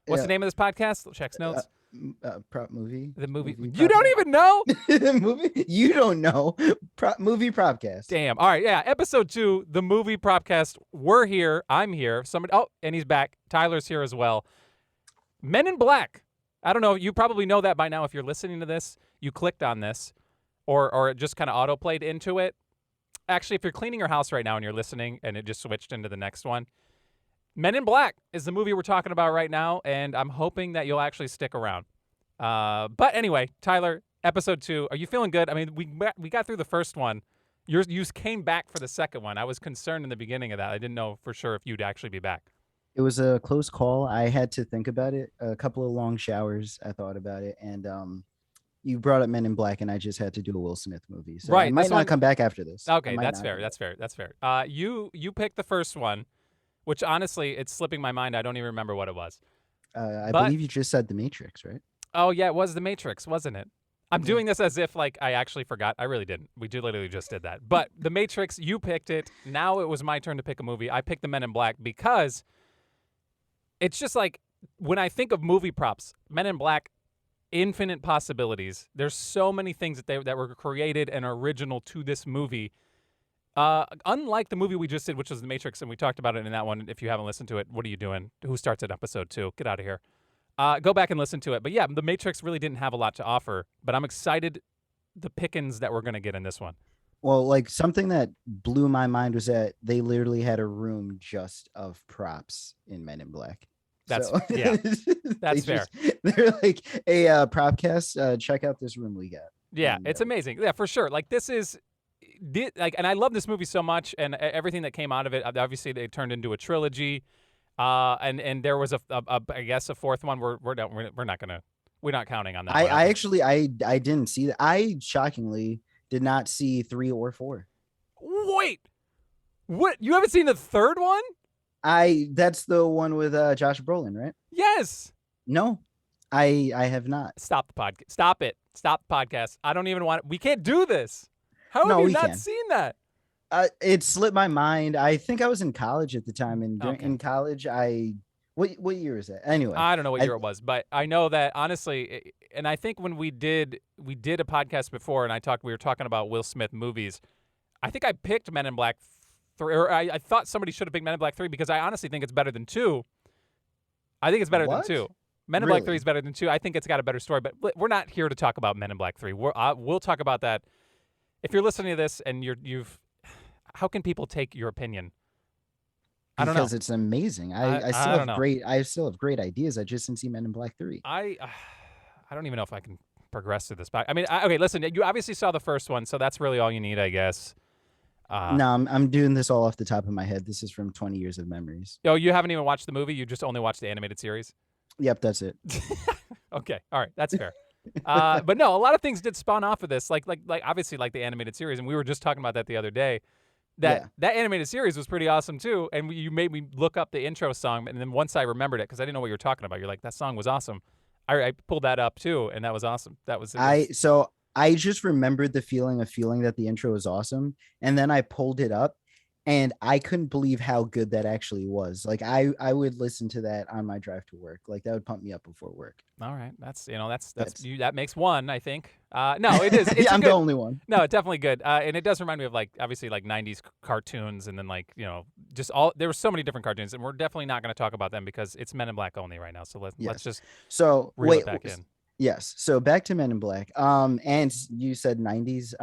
What's the name of this podcast? Check's notes. Prop movie. The movie. Movie You don't even know? The movie. You don't know. Movie Propcast. Damn. All right. Yeah. Episode 2, the movie Propcast. We're here. I'm here. Somebody. Oh, and he's back. Tyler's here as well. Men in Black. I don't know. You probably know that by now if you're listening to this. You clicked on this, or it just kind of auto-played into it. Actually, if you're cleaning your house right now and you're listening and it just switched into the next one, Men in Black is the movie we're talking about right now, and I'm hoping that you'll actually stick around. But anyway, Tyler, episode 2, are you feeling good? I mean, we got through the first one. You came back for the second one. I was concerned in the beginning of that. I didn't know for sure if you'd actually be back. It was a close call. I had to think about it. A couple of long showers. I thought about it, and you brought up Men in Black, and I just had to do a Will Smith movie. So right, I might not come back after this. Okay, that's fair. That's fair. You picked the first one, which honestly, it's slipping my mind. I don't even remember what it was. I believe you just said The Matrix, right? Oh yeah, it was The Matrix, wasn't it? I'm doing this as if like I actually forgot. I really didn't. We literally just did that. But The Matrix, you picked it. Now it was my turn to pick a movie. I picked The Men in Black because it's just like when I think of movie props, Men in Black, infinite possibilities. There's so many things that were created and original to this movie. Unlike the movie we just did, which was The Matrix, and we talked about it in that one. If you haven't listened to it, what are you doing? Who starts at episode 2? Get out of here. Go back and listen to it. But yeah, The Matrix really didn't have a lot to offer, but I'm excited the pickings that we're going to get in this one. Well, like something that blew my mind was that they literally had a room just of props in Men in Black. That's so, yeah, that's fair. They're like, hey, Propcast, check out this room we got. Yeah, and, it's amazing. Yeah, for sure. Like this is like, and I love this movie so much, and everything that came out of it. Obviously, they turned into a trilogy, and there was I guess a fourth one. We're not counting on that. I didn't see that. I shockingly did not see 3 or 4. Wait, what? You haven't seen the third one? That's the one with Josh Brolin, right? Yes. No, I have not. Stop the podcast. Stop it. Stop the podcast. I don't even want it. We can't do this. How have you not seen that? It slipped my mind. I think I was in college at the time, and in college, what year is that? Anyway, I don't know what year it was, but I know that honestly, and I think when we did a podcast before, and we were talking about Will Smith movies. I think I picked Men in Black 3, or I thought somebody should have picked Men in Black 3 because I honestly think it's better than 2. I think it's better than 2. Men in Black 3 is better than 2. I think it's got a better story, but we're not here to talk about Men in Black 3. We'll talk about that. If you're listening to this and how can people take your opinion? I don't know. Because it's amazing. I still have great ideas. I just didn't see Men in Black 3. I don't even know if I can progress through this. I mean, okay, listen, you obviously saw the first one, so that's really all you need, I guess. No, I'm doing this all off the top of my head. This is from 20 years of memories. Oh, you haven't even watched the movie? You just only watched the animated series? Yep, that's it. Okay, all right, that's fair. But no, a lot of things did spawn off of this, like obviously like the animated series, and we were just talking about that the other day. That animated series was pretty awesome too, and you made me look up the intro song, and then once I remembered it, because I didn't know what you were talking about, you're like, that song was awesome. I pulled that up too, and that was awesome. So I just remembered the feeling that the intro was awesome, and then I pulled it up, and I couldn't believe how good that actually was. Like I would listen to that on my drive to work. Like that would pump me up before work. All right, that's you. That makes one, I think. No, it is. It's I'm the only one. No, it's definitely good. And it does remind me of like obviously like 90s cartoons, and then like just all there were so many different cartoons, and we're definitely not going to talk about them because it's Men in Black only right now. So let's just reel it back in. Yes. So back to Men in Black. And you said 90s.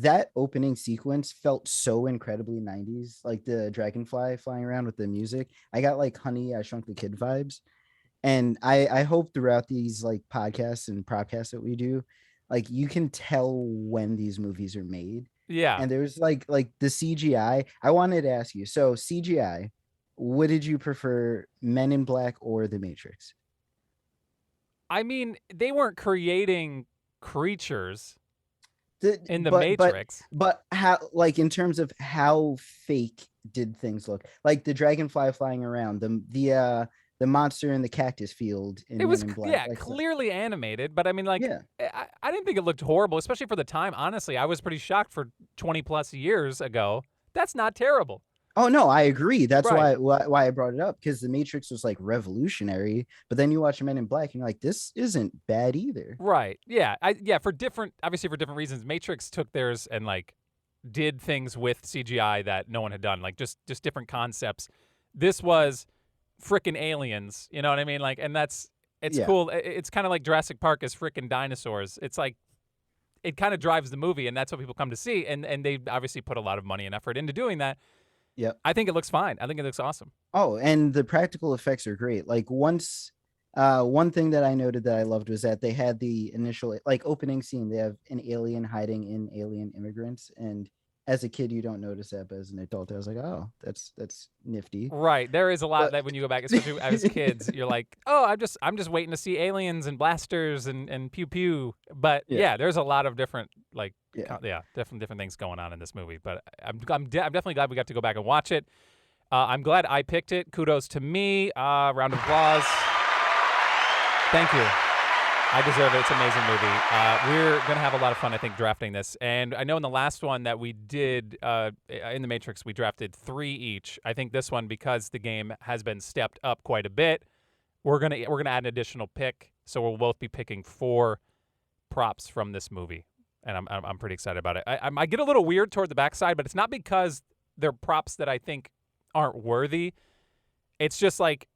That opening sequence felt so incredibly 90s, like the dragonfly flying around with the music. I got like Honey, I Shrunk the Kid vibes. And I hope throughout these like podcasts and Propcasts that we do, like you can tell when these movies are made. Yeah. And there's like the CGI. I wanted to ask you, so CGI, what did you prefer, Men in Black or The Matrix? I mean, they weren't creating creatures in the Matrix. But how, like in terms of how fake did things look? Like the dragonfly flying around, the monster in the cactus field in it was Men in Black. clearly animated, but I mean, like, I didn't think it looked horrible, especially for the time. Honestly, I was pretty shocked for 20 plus years ago. That's not terrible. Oh no, I agree. That's Right. why I brought it up, because the Matrix was like revolutionary, but then you watch Men in Black and you're like, this isn't bad either. Right. Yeah. For different, obviously for different reasons. Matrix took theirs and like did things with CGI that no one had done, like just different concepts. This was frickin' aliens, you know what I mean? Like, and it's Yeah. cool. It's kind of like Jurassic Park is frickin' dinosaurs. It's like it kind of drives the movie, and that's what people come to see. And they obviously put a lot of money and effort into doing that. Yep. I think it looks fine. I think it looks awesome. Oh, and the practical effects are great. Like one thing that I noted that I loved was that they had the initial like opening scene. They have an alien hiding in alien immigrants, and as a kid you don't notice that, but as an adult I was like, oh, that's nifty. Right. There is a lot But that when you go back, especially as kids, you're like, oh, I'm just waiting to see aliens and blasters and pew pew. But yeah, yeah, there's a lot of different like yeah. different things going on in this movie. But I'm definitely glad we got to go back and watch it. I'm glad I picked it. Kudos to me. Round of applause. Thank you. I deserve it. It's an amazing movie. We're going to have a lot of fun, I think, drafting this. And I know in the last one that we did in The Matrix, we drafted 3 each. I think this one, because the game has been stepped up quite a bit, we're gonna add an additional pick. So we'll both be picking 4 props from this movie. And I'm pretty excited about it. I get a little weird toward the backside, but it's not because they're props that I think aren't worthy. It's just like,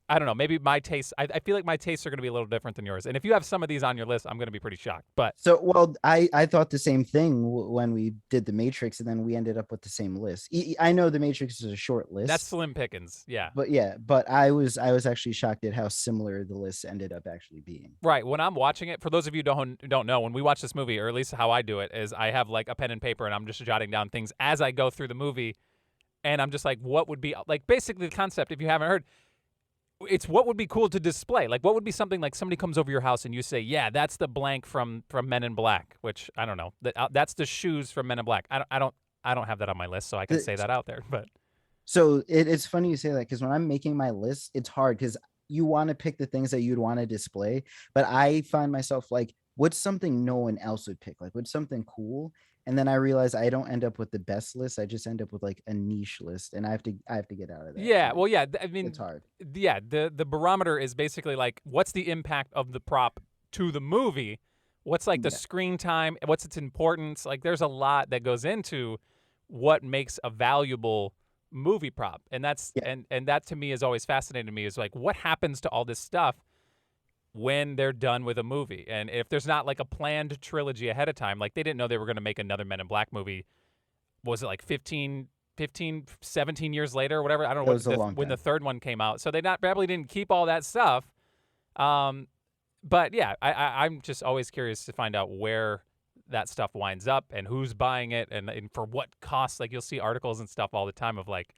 I don't know, maybe my tastes, I feel like my tastes are going to be a little different than yours. And if you have some of these on your list, I'm going to be pretty shocked. But So, well, I thought the same thing when we did the Matrix, and then we ended up with the same list. I know the Matrix is a short list. that's slim pickings. Yeah. But I was actually shocked at how similar the lists ended up actually being. Right. When I'm watching it, for those of you who don't know, when we watch this movie, or at least how I do it, is I have like a pen and paper and I'm just jotting down things as I go through the movie. And I'm just like, what would be, like, basically the concept, if you haven't heard, it's what would be cool to display. Like, what would be something like somebody comes over your house and you say, yeah, that's the blank from Men in Black, which I don't know. That's the shoes from Men in Black. I don't have that on my list, so I can say that out there. But So it's funny you say that, because when I'm making my list, it's hard because you want to pick the things that you'd want to display. But I find myself like, what's something no one else would pick? Like, what's something cool? And then I realize I don't end up with the best list. I just end up with like a niche list, and I have to get out of that. yeah, Like, well, yeah, I mean, it's hard. yeah, the barometer is basically like, what's the impact of the prop to the movie? What's like the Yeah. screen time? What's its importance? Like, there's a lot that goes into what makes a valuable movie prop, and that's Yeah. and that to me is always fascinating to me, is like, what happens to all this stuff when they're done with a movie. And if there's not like a planned trilogy ahead of time, like they didn't know they were going to make another Men in Black movie. Was it like 15, 17 years later or whatever? I don't know It was a long when the time. third one came out. So they probably didn't keep all that stuff. But yeah, I'm just always curious to find out where that stuff winds up and who's buying it and for what cost. Like, you'll see articles and stuff all the time of like,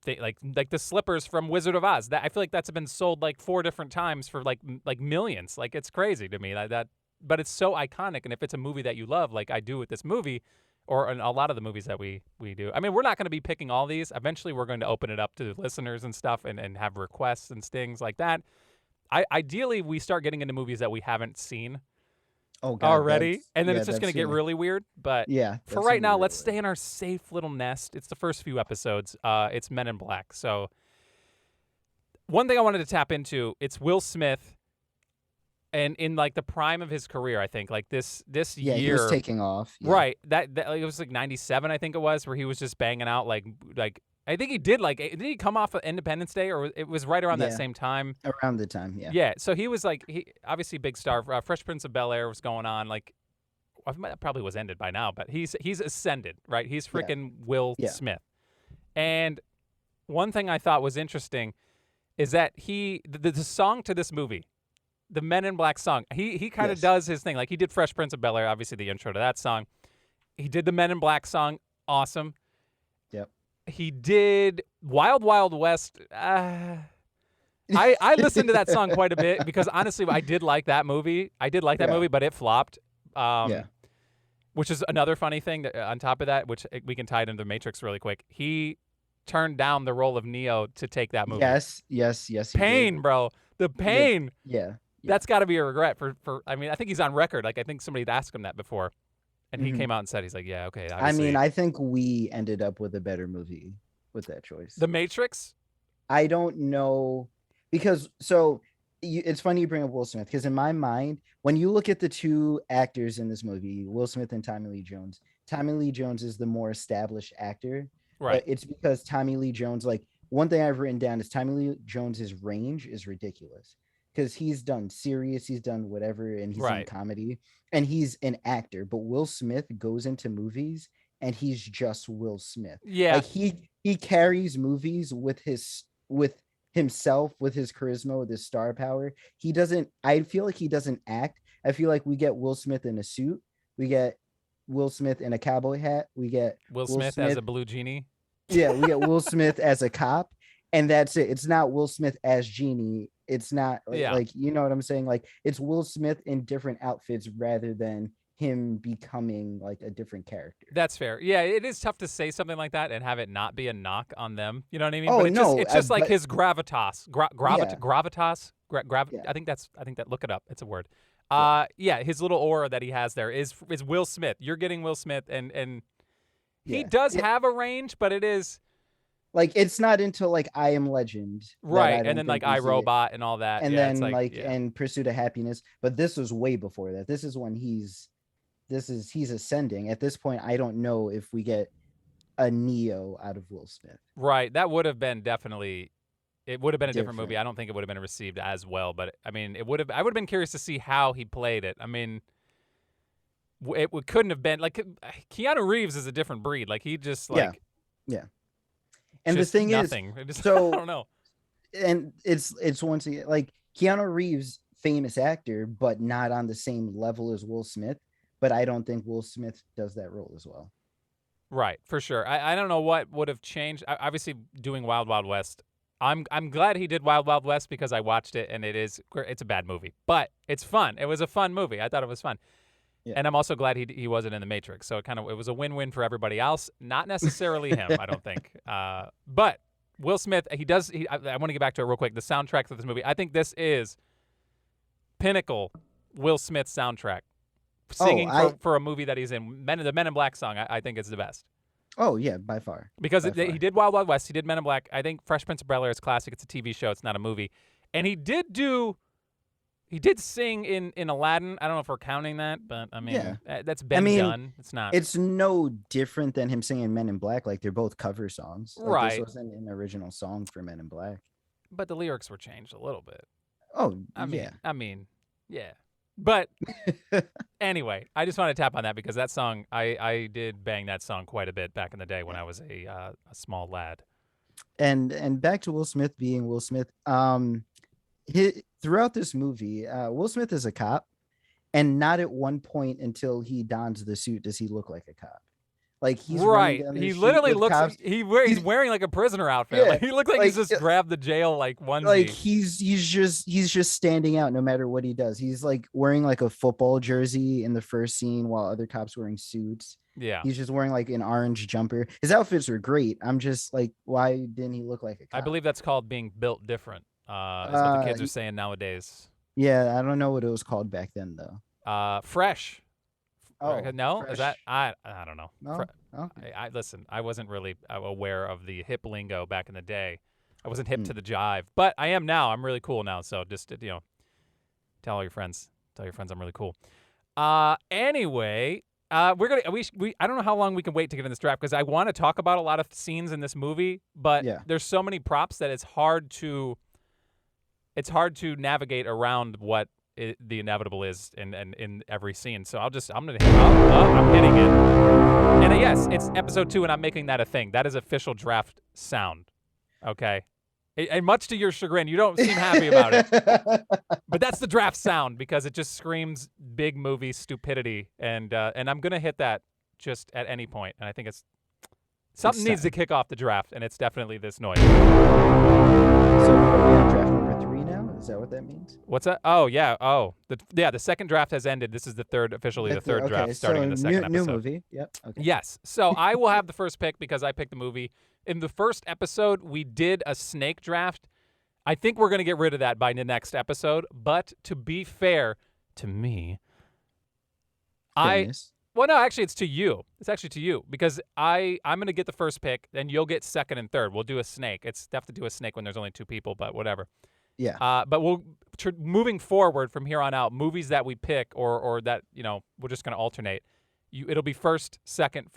like the slippers from Wizard of Oz. That I feel like that's been sold like 4 different times for like millions. Like, it's crazy to me that but it's so iconic. And if it's a movie that you love, like I do with this movie, or in a lot of the movies that we do. I mean, we're not going to be picking all these. Eventually, we're going to open it up to listeners and stuff, and have requests and things like that. Ideally, we start getting into movies that we haven't seen Oh God, already, and then yeah, it's just that's going to get gonna- really weird. But Yeah. for that's right gonna be now, really let's weird. stay in our safe little nest. It's the first few episodes. It's Men in Black. So one thing I wanted to tap into, it's Will Smith, and in like the prime of his career, I think, like this Yeah, year, he was taking off. Yeah. right? That it was like 97, I think it was, where he was just banging out like I think he did did he come off of Independence Day, or it was right around that Yeah. same time? Around the time. Yeah. Yeah, so he was like, he obviously big star. Fresh Prince of Bel-Air was going on. Like, that probably was ended by now, but he's ascended, right? He's Yeah. freaking Will Yeah. Smith. And one thing I thought was interesting is that the song to this movie, the Men in Black song, he kind of Yes. does his thing. Like, he did Fresh Prince of Bel-Air, obviously the intro to that song. He did the Men in Black song, awesome. Yep. He did Wild Wild West. I listened to that song quite a bit because honestly, I did like that movie. I did like that Yeah. movie, but it flopped. Yeah. Which is another funny thing that, on top of that, which we can tie it into The Matrix really quick. He turned down the role of Neo to take that movie. Yes. He Pain, did. bro. The pain. Yeah. That's got to be a regret for. I mean, I think he's on record. Like, I think somebody had asked him that before, and he Mhm. came out and said, he's like, yeah, okay. I Obviously. mean, I think we ended up with a better movie with that choice. The Matrix? I don't know because it's funny you bring up Will Smith because in my mind, when you look at the two actors in this movie, Will Smith and Tommy Lee Jones, Tommy Lee Jones is the more established actor, Right. but it's because Tommy Lee Jones, like one thing I've written down is Tommy Lee Jones's range is ridiculous because he's done serious, he's done whatever, and he's done Right. comedy, and he's an actor. But Will Smith goes into movies and he's just Will Smith. Yeah. Like he carries movies with himself, with his charisma, with his star power. I feel like he doesn't act. I feel like we get Will Smith in a suit, we get Will Smith in a cowboy hat, we get Will Smith as a blue genie. Yeah, we get Will Smith as a cop, and that's it. It's not Will Smith as Genie. It's not like you know what I'm saying? Like it's Will Smith in different outfits rather than him becoming like a different character. That's fair. Yeah, it is tough to say something like that and have it not be a knock on them. You know what I mean? Oh, but no, it's just like but- his gravitas. Gravitas. Yeah. I think that. Look it up. It's a word. Yeah, his little aura that he has there is Will Smith. You're getting Will Smith, and he Yeah. does have a range, but it is Like it's not until like I Am Legend, that I right. don't And then like think we see it. iRobot and all that, And yeah, then it's like yeah. and Pursuit of Happiness. But this was way before that. This is when he's ascending. At this point, I don't know if we get a Neo out of Will Smith. Right. That would have been definitely. It would have been a different movie. Different. I don't think it would have been received as well, but I mean, it would have. I would have been curious to see how he played it. I mean, couldn't have been like Keanu Reeves is a different breed. Like he just like Yeah. And the just thing nothing. is, It just, so I don't know. and it's once again like Keanu Reeves, famous actor, but not on the same level as Will Smith. But I don't think Will Smith does that role as well. Right, for sure. I don't know what would have changed. Obviously, doing Wild Wild West. I'm glad he did Wild Wild West because I watched it and it's a bad movie, but it's fun. It was a fun movie. I thought it was fun. Yeah. And I'm also glad he wasn't in the Matrix. So it was a win-win for everybody else, not necessarily him, I don't think. But Will Smith, I want to get back to it real quick. The soundtrack for this movie, I think this is pinnacle Will Smith soundtrack. Singing for a movie that he's in, the Men in Black song, I think is the best. Oh yeah, by far. Because By far. he did Wild Wild West, he did Men in Black. I think Fresh Prince of Bel-Air is classic. It's a TV show. It's not a movie. And he did sing in Aladdin. I don't know if we're counting that, but I mean, that's been done. It's not. It's no different than him singing Men in Black. Like they're both cover songs. Like, right. This wasn't an original song for Men in Black. But the lyrics were changed a little bit. Oh, I mean, yeah. yeah. But anyway, I just want to tap on that because that song, I did bang that song quite a bit back in the day when I was a small lad. And back to Will Smith being Will Smith. Throughout this movie, Will Smith is a cop, and not at one point until he dons the suit does he look like a cop. Like he's right. He literally looks. Cops. He's wearing like a prisoner outfit. Yeah, like, he looks like he's just grabbed the jail onesie. Like he's just standing out no matter what he does. He's like wearing like a football jersey in the first scene while other cops wearing suits. Yeah. He's just wearing like an orange jumper. His outfits were great. I'm just like, why didn't he look like a cop? I believe that's called being built different. Is what the kids are saying nowadays. Yeah, I don't know what it was called back then though. Fresh. Oh, no, fresh. Is that I don't know. No. I listen. I wasn't really aware of the hip lingo back in the day. I wasn't hip to the jive, but I am now. I'm really cool now. So just tell all your friends. Tell your friends I'm really cool. Anyway, we're gonna I don't know how long we can wait to get in this draft because I want to talk about a lot of scenes in this movie, but there's so many props that it's hard to navigate around what the inevitable is in every scene. So I'm hitting it. And yes, it's episode 2 and I'm making that a thing. That is official draft sound. Okay. And much to your chagrin, you don't seem happy about it. But that's the draft sound because it just screams big movie stupidity. And I'm going to hit that just at any point. And I think something needs to kick off the draft, and it's definitely this noise. So are we on draft number 3 now? Is that what that means? What's that? Oh, yeah. Oh, the second draft has ended. This is the third draft starting in the second episode. New movie. Yep. Okay. Yes. So I will have the first pick because I picked the movie. In the first episode, we did a snake draft. I think we're going to get rid of that by the next episode. But to be fair to me, Fairness. Well, no, actually, it's to you. It's actually to you because I'm going to get the first pick, then you'll get second and third. We'll do a snake. It's tough to do a snake when there's only two people, but whatever. Yeah. But moving forward from here on out, movies that we pick or that, we're just going to alternate. It'll be first, second,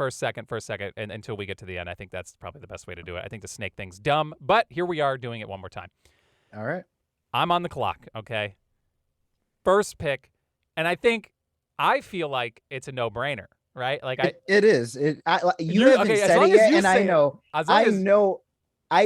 and until we get to the end. I think that's probably the best way to do it. I think the snake thing's dumb, but here we are doing it one more time. All right. I'm on the clock, okay? First pick, and I feel like it's a no-brainer, right? Like it is. You haven't okay, said it yet, and I know.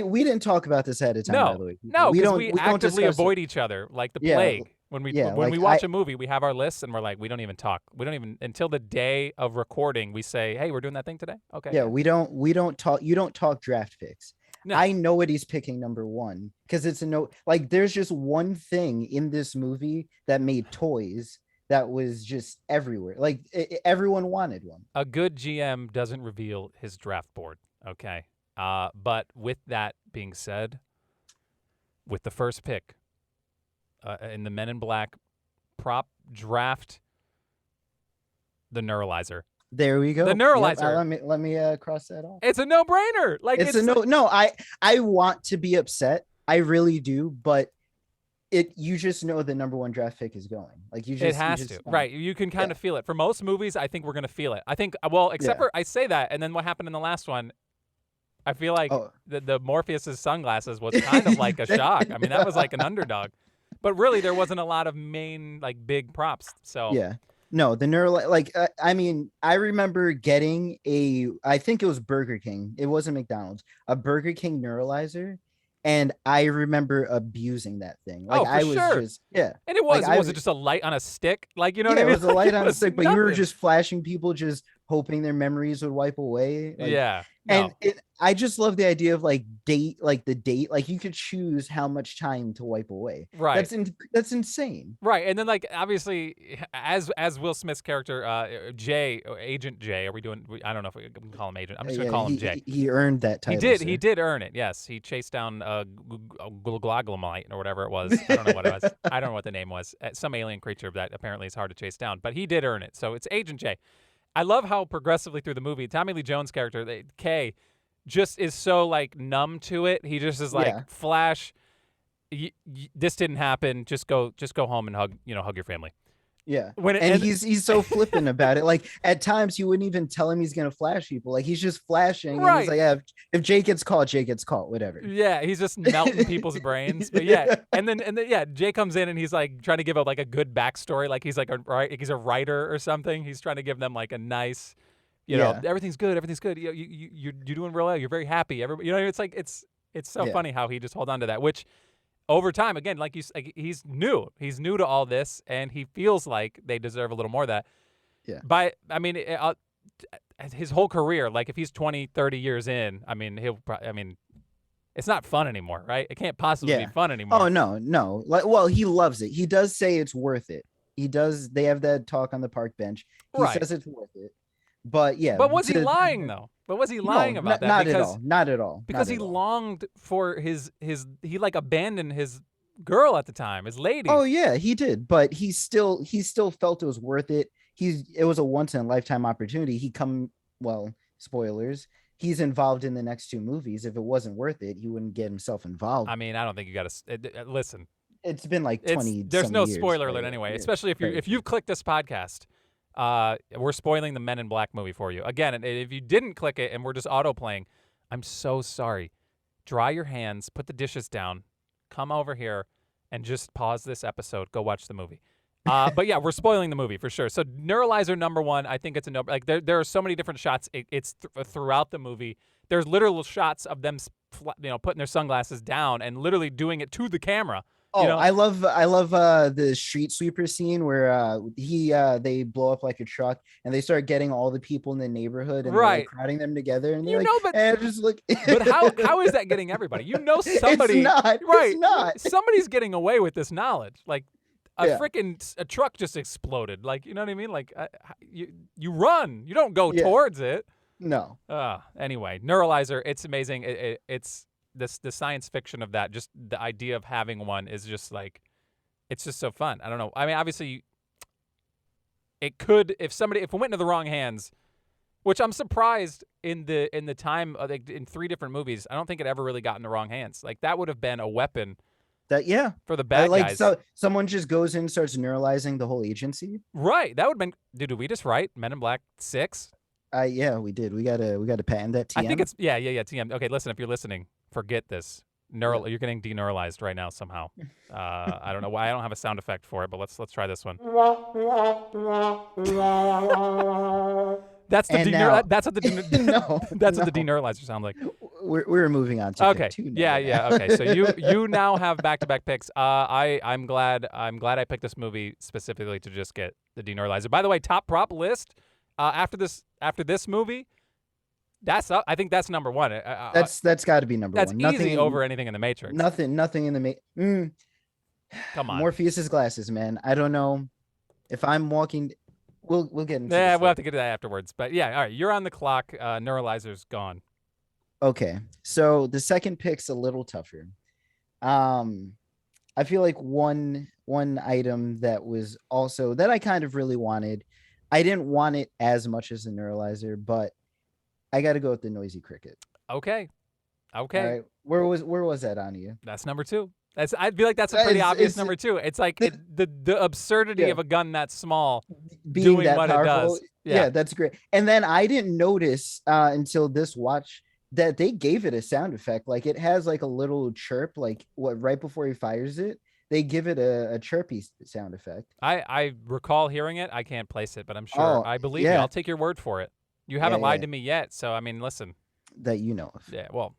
We didn't talk about this ahead of time, by the way. No, because we actively avoid each other like the plague. When we watch a movie, we have our lists, and we're like, we don't even talk. We don't even until the day of recording. We say, "Hey, we're doing that thing today." Okay. Yeah, we don't talk. You don't talk draft picks. No. I know what he's picking number one because it's a no. Like, there's just one thing in this movie that made toys that was just everywhere. Like, everyone wanted one. A good GM doesn't reveal his draft board. Okay. But with that being said, with the first pick in the Men in Black prop draft, the Neuralizer. There we go. The Neuralizer. Yep, let me cross that off. It's a no-brainer. Like it's a no. No, I want to be upset. I really do, but you just know the number one draft pick is going. Like, it has to. Right. You can kind of feel it. For most movies, I think we're going to feel it. I think, well, except for I say that, and then what happened in the last one, I feel like the Morpheus's sunglasses was kind of like a shock. I mean, that was like an underdog. But really, there wasn't a lot of main, like, big props. So yeah. No, the I mean, I remember getting I think it was Burger King. It wasn't McDonald's. A Burger King Neuralizer. And I remember abusing that thing. Like, I was just, yeah. And it was, was it just a light on a stick? Like, you know what I mean? It was a light on a stick, but you were just flashing people, just hoping their memories would wipe away. Like, yeah. And I just love the idea of the date. Like, you could choose how much time to wipe away. Right. That's insane. Right. And then, like, obviously, as Will Smith's character, Agent J, are we doing? I don't know if we can call him Agent. I'm just gonna call him J. He earned that title. He did earn it. Yes, he chased down Gloglamite or whatever it was. I don't know what it was. I don't know what the name was. Some alien creature that apparently is hard to chase down, but he did earn it. So it's Agent J. I love how progressively through the movie, Tommy Lee Jones' character, K, just is so, like, numb to it. He just is like, Flash, this didn't happen. Just go home and hug your family. Yeah. And he's so flippant about it. Like, at times you wouldn't even tell him he's gonna flash people. Like, he's just flashing. Right. And he's like, yeah, if Jake gets caught, Jake gets caught. Whatever. Yeah, he's just melting people's brains. But yeah, and then Jay comes in and he's like trying to give a good backstory. Like, he's like he's a writer or something. He's trying to give them like a nice, everything's good. You're doing real well. You're very happy. It's like it's so funny how he just hold on to that, which. Over time, again, he's new. He's new to all this, and he feels like they deserve a little more of that. Yeah. But, I mean, his whole career, like, if he's 20, 30 years in, I mean, it's not fun anymore, right? It can't possibly be fun anymore. Oh, no. Well, he loves it. He does say it's worth it. He does. They have that talk on the park bench. He says it's worth it. But, yeah. But was he lying, though? But was he lying about that? Not at all. Because he longed for he like abandoned his girl at the time, his lady. Oh yeah, he did. But he still felt it was worth it. It was a once in a lifetime opportunity. Spoilers. He's involved in the next two movies. If it wasn't worth it, he wouldn't get himself involved. I mean, I don't think you got to listen. It's been like 20. There's no years, spoiler alert anyway. Especially if you've clicked this podcast. We're spoiling the Men in Black movie for you. Again, and if you didn't click it and we're just auto-playing, I'm so sorry. Dry your hands, put the dishes down, come over here, and just pause this episode. Go watch the movie. But yeah, we're spoiling the movie for sure. So Neuralizer number one, I think it's a no. Like there are so many different shots. It's throughout the movie. There's literal shots of them, putting their sunglasses down and literally doing it to the camera. Oh, I love the street sweeper scene where they blow up like a truck and they start getting all the people in the neighborhood and they're, like, crowding them together and but how is that getting everybody? Somebody, it's not, right? It's not. Somebody's getting away with this knowledge. Like a truck just exploded. Like, you know what I mean? Like you run, you don't go towards it. No. Anyway, Neuralizer, it's amazing. It's the science fiction of that, just the idea of having one is just like, it's just so fun. I don't know. I mean, obviously, it could if it went into the wrong hands, which I'm surprised in the time in 3 different movies, I don't think it ever really got in the wrong hands. Like that would have been a weapon for the bad like guys. so someone just goes in and starts neuralizing the whole agency. Right. That would have been dude, did we just write Men in Black 6? Yeah, we did. We gotta patent that. TM. I think it's TM. Okay, listen, if you're listening, forget this. You're getting deneuralized right now somehow. I don't know why I don't have a sound effect for it, but let's try this one. That's the that's what the no, that's what the deneuralizer sounds like. We're moving on to okay. Yeah. Okay, so you now have back-to-back picks. I'm glad I picked this movie specifically to just get the deneuralizer. By the way, top prop list after this movie. That's up. I think that's number 1. That's got to be number 1. That's easy over anything in the Matrix. Nothing in the Come on. Morpheus's glasses, man. I don't know if I'm walking. We'll get into. Yeah, we'll have to get to that afterwards. But yeah, all right. You're on the clock. Neuralizer's gone. Okay, so the second pick's a little tougher. I feel like one item that was also that I kind of really wanted. I didn't want it as much as the Neuralizer, but I got to go with the noisy cricket. Okay. All right. Where was that on you? That's number 2. I feel like that's a pretty obvious number 2. It's like the absurdity of a gun that small doing that what powerful. it does. Yeah, that's great. And then I didn't notice until this watch that they gave it a sound effect. Like it has like a little chirp, like right before he fires it. They give it a chirpy sound effect. I recall hearing it. I can't place it, but I'm sure. I believe you. I'll take your word for it. You haven't lied to me yet, so I mean, listen. That you know of. Yeah, well,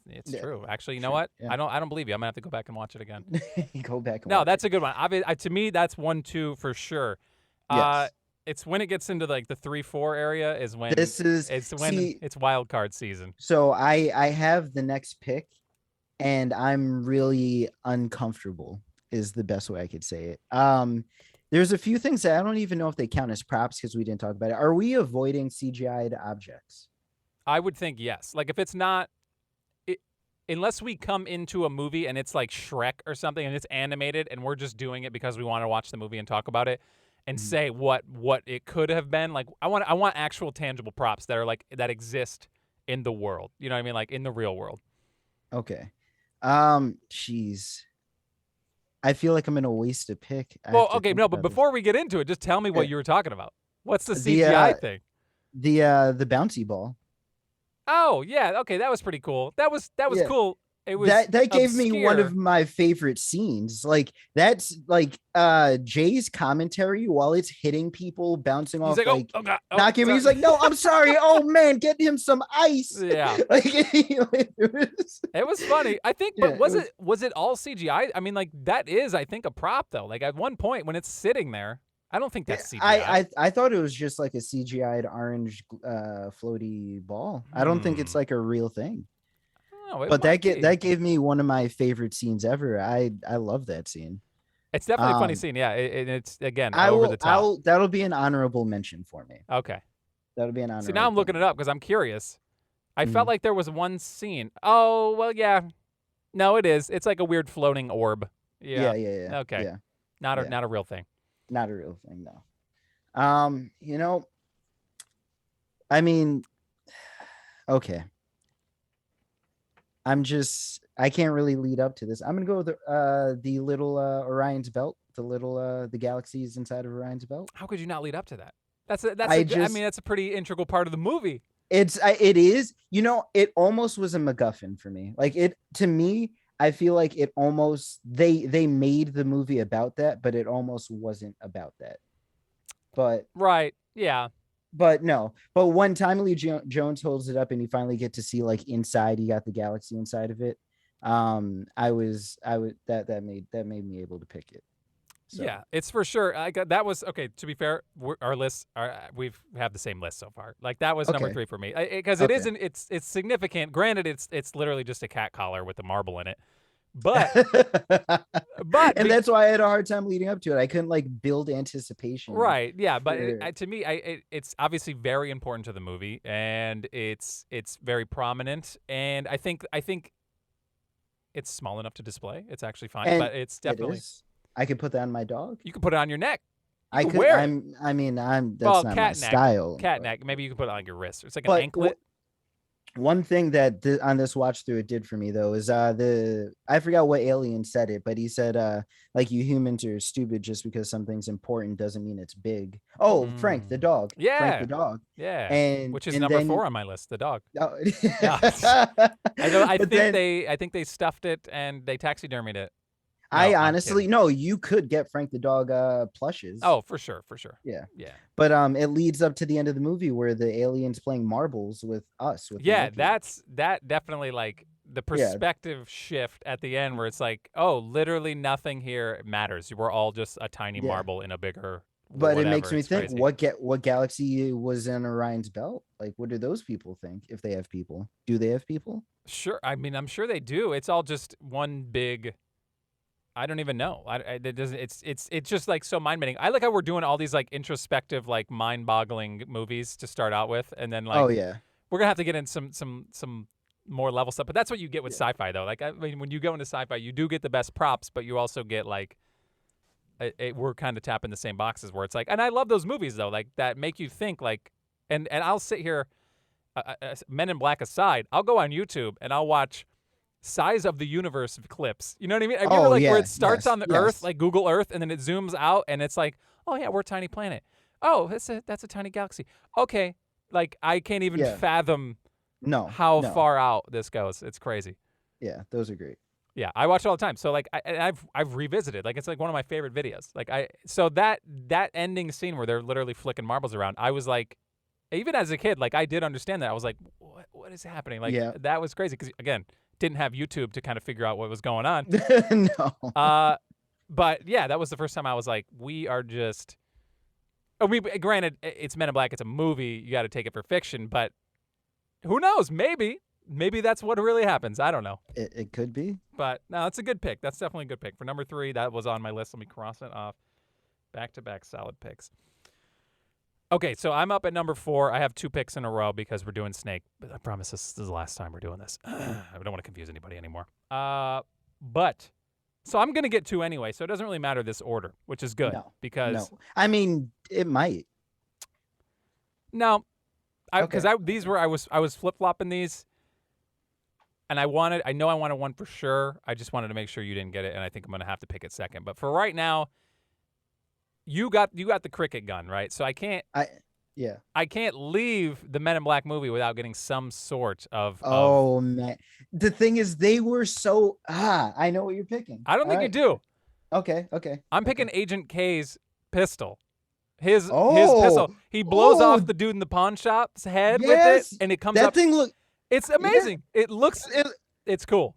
it's true. Actually, you know what? Yeah. I don't believe you. I'm gonna have to go back and watch it again. Go back. No, that's a good one. To me, that's 1, 2 for sure. Yes. It's when it gets into like the 3-4 area is when it's wild card season. So I have the next pick, and I'm really uncomfortable. Is the best way I could say it. There's a few things that I don't even know if they count as props because we didn't talk about it. Are we avoiding CGI'd objects? I would think yes. Like if it's not, unless we come into a movie and it's like Shrek or something and it's animated and we're just doing it because we want to watch the movie and talk about it and say what it could have been. Like I want actual tangible props that are like that exist in the world. You know what I mean? Like in the real world. Okay. Jeez. I feel like I'm gonna waste a pick. But before we get into it, just tell me what you were talking about. What's the CGI thing? The bouncy ball. Oh yeah, okay, that was pretty cool. That was cool. It was that gave me one of my favorite scenes. Like that's like Jay's commentary while it's hitting people, bouncing off, like knocking him. He's like, "No, I'm sorry. Oh man, get him some ice." Yeah, like it was funny. I think, but was it all CGI? I mean, like that is, I think, a prop though. Like at one point when it's sitting there. I don't think that's CGI. I thought it was just like a CGI'd orange floaty ball. I don't think it's like a real thing. No, but that gave me one of my favorite scenes ever. I love that scene. It's definitely a funny scene. Yeah, it's again over the top. That'll be an honorable mention for me. Okay, that'll be an honorable. See, now I'm looking it up because I'm curious. I felt like there was one scene. Oh well, yeah. No, it is. It's like a weird floating orb. Yeah. Okay. Yeah. Not a real thing. Not a real thing, no. You know, I mean, okay. I can't really lead up to this. I'm gonna go with the little Orion's belt, the galaxies inside of Orion's belt. How could you not lead up to that? I mean, that's a pretty integral part of the movie. It is. You know, it almost was a MacGuffin for me. Like to me. I feel like it almost they made the movie about that, but it almost wasn't about that. But right, yeah. But no. But when Tommy Lee Jones holds it up and you finally get to see like inside, you got the galaxy inside of it. That made me able to pick it. So. Yeah, it's for sure. That was okay. To be fair, our lists we have the same list so far. Like that was number 3 for me because it isn't. It's significant. Granted, it's literally just a cat collar with a marble in it. But that's why I had a hard time leading up to it. I couldn't like build anticipation. Right. Yeah. But to me, it's obviously very important to the movie, and it's very prominent, and I think it's small enough to display. It's actually fine, but it's definitely. I could put that on my dog. You can put it on your neck. You I can could. wear it. That's not my Cat neck. style. Cat neck. Maybe you can put it on your wrist. It's like an But anklet. one thing that on this watch through it did for me though is I forgot what alien said it, but he said like you humans are stupid just because something's important doesn't mean it's big. Oh, Frank the dog. Frank Yeah. the dog. Yeah. And Which is and number then 4 on my list, the dog. oh, Yeah. I but think then they stuffed it and they taxidermied it. I No, I'm honestly kidding. no, you could get Frank the dog plushes. Oh, for sure. Yeah. Yeah. But it leads up to the end of the movie where the aliens playing marbles with us with the Yeah, Mickey. that definitely like the Yeah, perspective shift at the end where it's like, oh, literally nothing here matters. We're all just a tiny yeah. marble in a bigger But it whatever. makes me It's think crazy. what galaxy was in Orion's belt? Like what do those people think if they have people? Do they have people? Sure. I mean, I'm sure they do. It's all just one big. I don't even know. It doesn't. It's just like so mind bending. I like how we're doing all these like introspective, like mind boggling movies to start out with, and then Oh like yeah. we're gonna have to get in some more level stuff. But that's what you get with Yeah. sci-fi, though. Like I mean, when you go into sci-fi, you do get the best props, but you also get like we're kind of tapping the same boxes where it's like, and I love those movies though, like that make you think like, and I'll sit here, Men in Black aside, I'll go on YouTube and I'll watch size of the universe clips. You know what I mean? Have you ever Oh like where yeah. it starts Yes. on the Earth, Yes. like Google Earth, and then it zooms out and it's like, oh yeah, we're a tiny planet. Oh, that's a tiny galaxy. Okay, like I can't even Yeah. fathom No. how No. far out this goes. It's crazy. Yeah, those are great. Yeah, I watch it all the time. So like, I've revisited. Like, it's like one of my favorite videos. Like so that ending scene where they're literally flicking marbles around, I was like, even as a kid, like I did understand that. I was like, what is happening? Like Yeah. that was crazy because again, didn't have YouTube to kind of figure out what was going on. No. But yeah, that was the first time I was like, we are just. I mean, granted, it's Men in Black. It's a movie. You got to take it for fiction, but who knows? Maybe that's what really happens. I don't know. It could be. But no, it's a good pick. That's definitely a good pick. For number 3, that was on my list. Let me cross it off. Back-to-back solid picks. Okay, so I'm up at number 4. I have 2 picks in a row because we're doing Snake. But I promise this is the last time we're doing this. I don't want to confuse anybody anymore. But so I'm going to get 2 anyway, so it doesn't really matter this order, which is good. No. Because No. I mean, it might. no, because Okay. these were I was flip-flopping these. And I know I wanted one for sure. I just wanted to make sure you didn't get it, and I think I'm gonna have to pick it second. But for right now, you got the cricket gun, right? So I can't Yeah. leave the Men in Black movie without getting some sort of. Oh man. The thing is they were so I know what you're picking. I don't think you do. Okay. Okay. I'm picking Agent K's pistol. His Oh. pistol. He blows Oh. off the dude in the pawn shop's head Yes. with it, and it comes That up. thing look It's amazing. It looks. It's cool.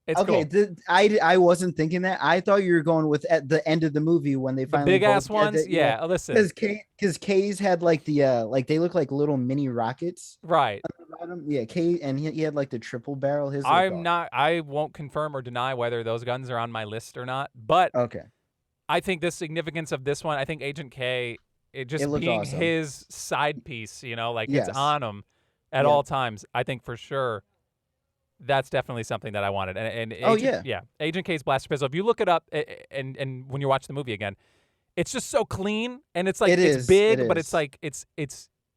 It's okay. cool. I wasn't thinking that. I thought you were going with at the end of the movie when they The finally big ass both get ones. Yeah. Listen. Because K's had like the like they look like little mini rockets Right. on the bottom. Yeah, K and he had like the triple barrel. His looked I'm not. I won't confirm or deny whether those guns are on my list or not. But okay. I think the significance of this one. I think Agent K. It just looked being awesome. his side piece. You know, like Yes. it's on him at Yeah. all times. I think for sure. That's definitely something that I wanted. And Oh, Agent, yeah, Agent K's blaster pistol. If you look it up, and when you watch the movie again, it's just so clean, and it's like it's big, but it's like it's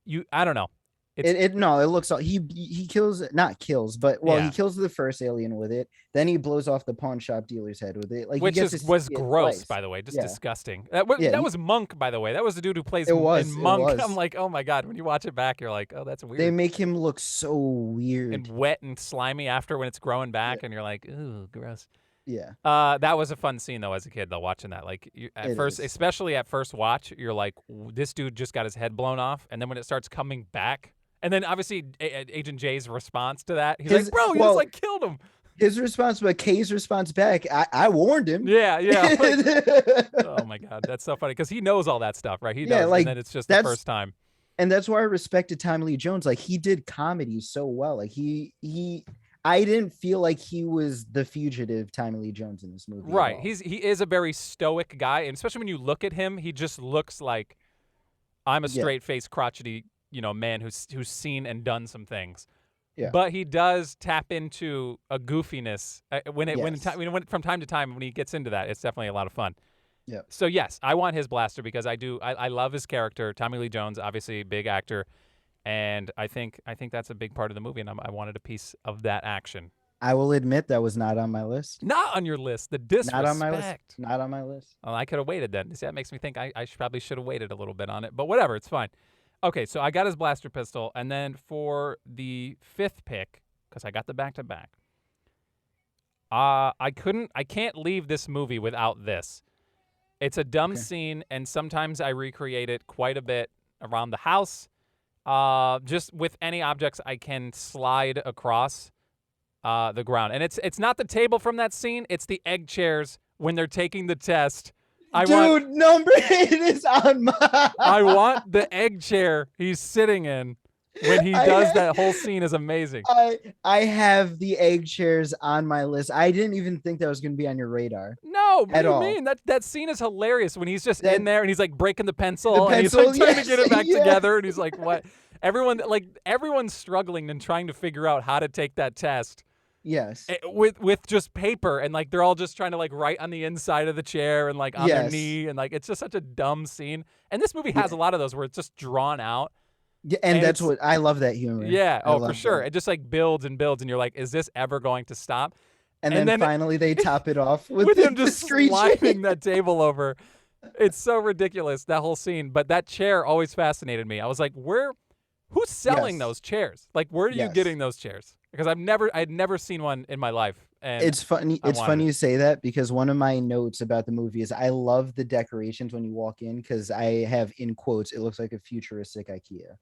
you. I don't know. It looks like he kills not kills but Yeah. he kills the first alien with it, then he blows off the pawn shop dealer's head with it, like Which was gross, twice. by the way, just Yeah. disgusting. That was Monk, by the way. That was the dude who plays It was, in it Monk. was. I'm like, oh my god. When you watch it back, you're like, oh, that's weird. They make him look so weird and wet and slimy after when it's growing back, and you're like, ooh, gross. yeah. That was a fun scene though as a kid though, watching that. Like It is. especially at first watch, you're like, this dude just got his head blown off, and then when it starts coming back, and then obviously Agent J's response to that, he's like, bro, you just like killed him. His response, but K's response back, I warned him. Yeah, yeah. Like, oh my god, that's so funny because he knows all that stuff, right? He does, like, and then it's just the first time. And that's why I respected Tommy Lee Jones. Like he did comedy so well. Like I didn't feel like he was the fugitive Tommy Lee Jones in this movie. Right. He is a very stoic guy, and especially when you look at him, he just looks like I'm a straight-faced, crotchety, man who's seen and done some things. Yeah. But he does tap into a goofiness when from time to time when he gets into that. It's definitely a lot of fun. Yep. So yes, I want his blaster because I love his character. Tommy Lee Jones, obviously big actor, and I think that's a big part of the movie, and I wanted a piece of that action. I will admit that was not on my list. Not on your list. The Not on my list. disrespect. Not on my list. Well, I could have waited then. See, that makes me think I probably should have waited a little bit on it, but whatever, it's fine. Okay, so I got his blaster pistol, and then for the 5th pick, because I got the back-to-back, I can't leave this movie without this. It's a dumb scene, and sometimes I recreate it quite a bit around the house. Just with any objects I can slide across the ground. And it's not the table from that scene, it's the egg chairs when they're taking the test. Number 8 is on my. I want the egg chair he's sitting in when he does that whole scene is amazing. I have the egg chairs on my list. I didn't even think that was going to be on your radar. No, what at do you all. mean? That scene is hilarious when he's just in there and he's like breaking the pencil, The and he's pencil, like trying to yes, get it back yes. together, and he's like, what? Everyone's struggling and trying to figure out how to take that test. Yes. With just paper, and like they're all just trying to like write on the inside of the chair and like on their Yes. knee, and like it's just such a dumb scene. And this movie has a lot of those where it's just drawn out. Yeah, and that's it's- what I love that humor. Yeah, I oh for love sure. that. It just like builds and builds, and you're like, is this ever going to stop? And and then then- finally they top it off with, With him the just screeching. sliding that table over. It's so ridiculous, that whole scene. But that chair always fascinated me. I was like, who's selling Yes. those chairs? Like, where are you Yes. getting those chairs? Because I'd never seen one in my life. And It's funny. I It's wanted funny it. you say that because one of my notes about the movie is I love the decorations when you walk in because I have in quotes, it looks like a futuristic IKEA.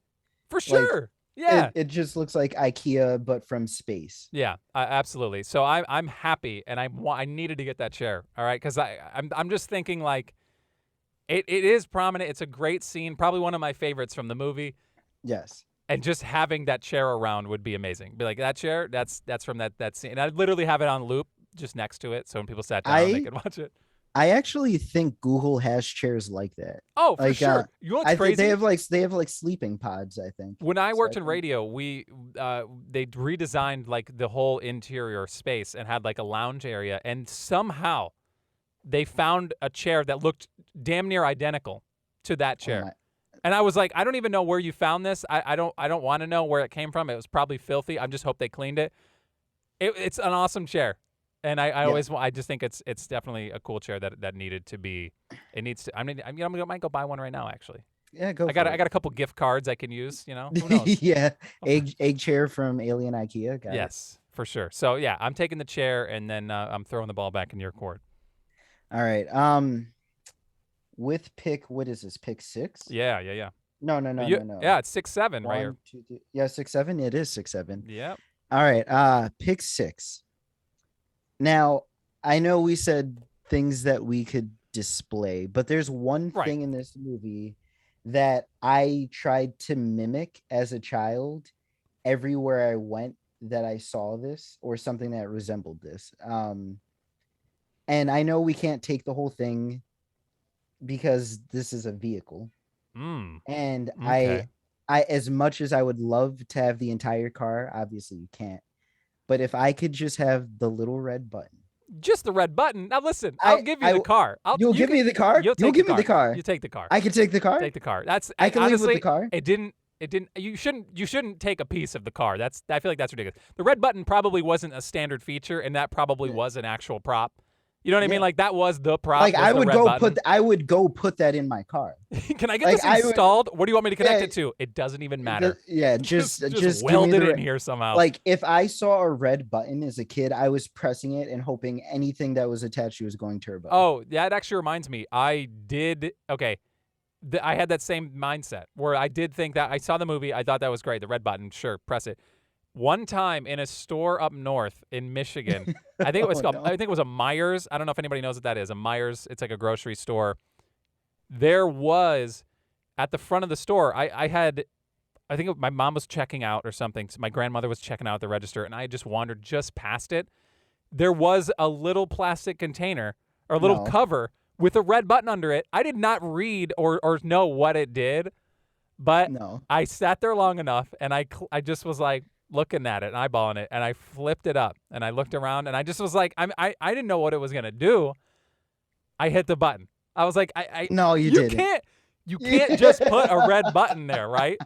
For sure. Yeah. It just looks like IKEA, but from space. Yeah, absolutely. So I'm happy, and I needed to get that chair. All right, because I'm just thinking like, it is prominent. It's a great scene, probably one of my favorites from the movie. Yes. And just having that chair around would be amazing. Be like, that chair, that's from that scene. And I'd literally have it on loop just next to it, so when people sat down, they could watch it. I actually think Google has chairs like that. Oh, for Like, sure. You know what's I crazy? think they have like sleeping pods, I think. When I So worked I in think- radio, they redesigned like the whole interior space and had like a lounge area, and somehow they found a chair that looked damn near identical to that Oh chair. my- And I was like, I don't even know where you found this. I don't want to know where it came from. It was probably filthy. I just hope they cleaned it. It's an awesome chair. And I just think it's definitely a cool chair that needed to be. It needs to. I might go buy one right now. Actually, Yeah, go. I got a couple gift cards I can use. You know, who knows? Yeah, egg chair from Alien IKEA. Got it. Yes, for sure. So yeah, I'm taking the chair, and then I'm throwing the ball back in your court. All right. With pick, what is this? Pick 6? Yeah. No. Yeah, it's 6-7 right here. 1, 2, 3. Yeah, 6-7. It is 6-7. Yeah. All right. Pick 6. Now, I know we said things that we could display, but there's one Right. thing in this movie that I tried to mimic as a child everywhere I went that I saw this or something that resembled this. And I know we can't take the whole thing because this is a vehicle. And Okay. I as much as I would love to have the entire car, obviously you can't. But if I could just have the little red button. Just the red button. Now listen, I'll give you the car. You'll give me the car? You'll You'll take give the me the car. You take the car. I can take the car? Take the car. That's I can honestly, leave with the car? It didn't. You shouldn't take a piece of the car. I feel like that's ridiculous. The red button probably wasn't a standard feature, and that probably was an actual prop. You know what I mean? Yeah. Like that was the prop. Like was I the would red go button. put that in my car. Can I get like, this I would- installed? What do you want me to connect Yeah. it to? It doesn't even matter. Yeah, just give me weld the it in re- here somehow. Like if I saw a red button as a kid, I was pressing it and hoping anything that was attached to was going turbo. Oh, that actually reminds me. I did. Okay. I had that same mindset where I did think that I saw the movie. I thought that was great. The red button. Sure. Press it. One time in a store up north in Michigan, I think it was Oh, called, no. I think it was a Myers. I don't know if anybody knows what that is. A Myers. It's like a grocery store. There was at the front of the store, I think my mom was checking out or something. So my grandmother was checking out at the register, and I just wandered just past it. There was a little plastic container or a little No. cover with a red button under it. I did not read or know what it did, but No. I sat there long enough, and I just was like looking at it and eyeballing it, and I flipped it up, and I looked around, and I just was like, I didn't know what it was gonna do. I hit the button. I was like, I No, you you didn't. you can't just put a red button there, right?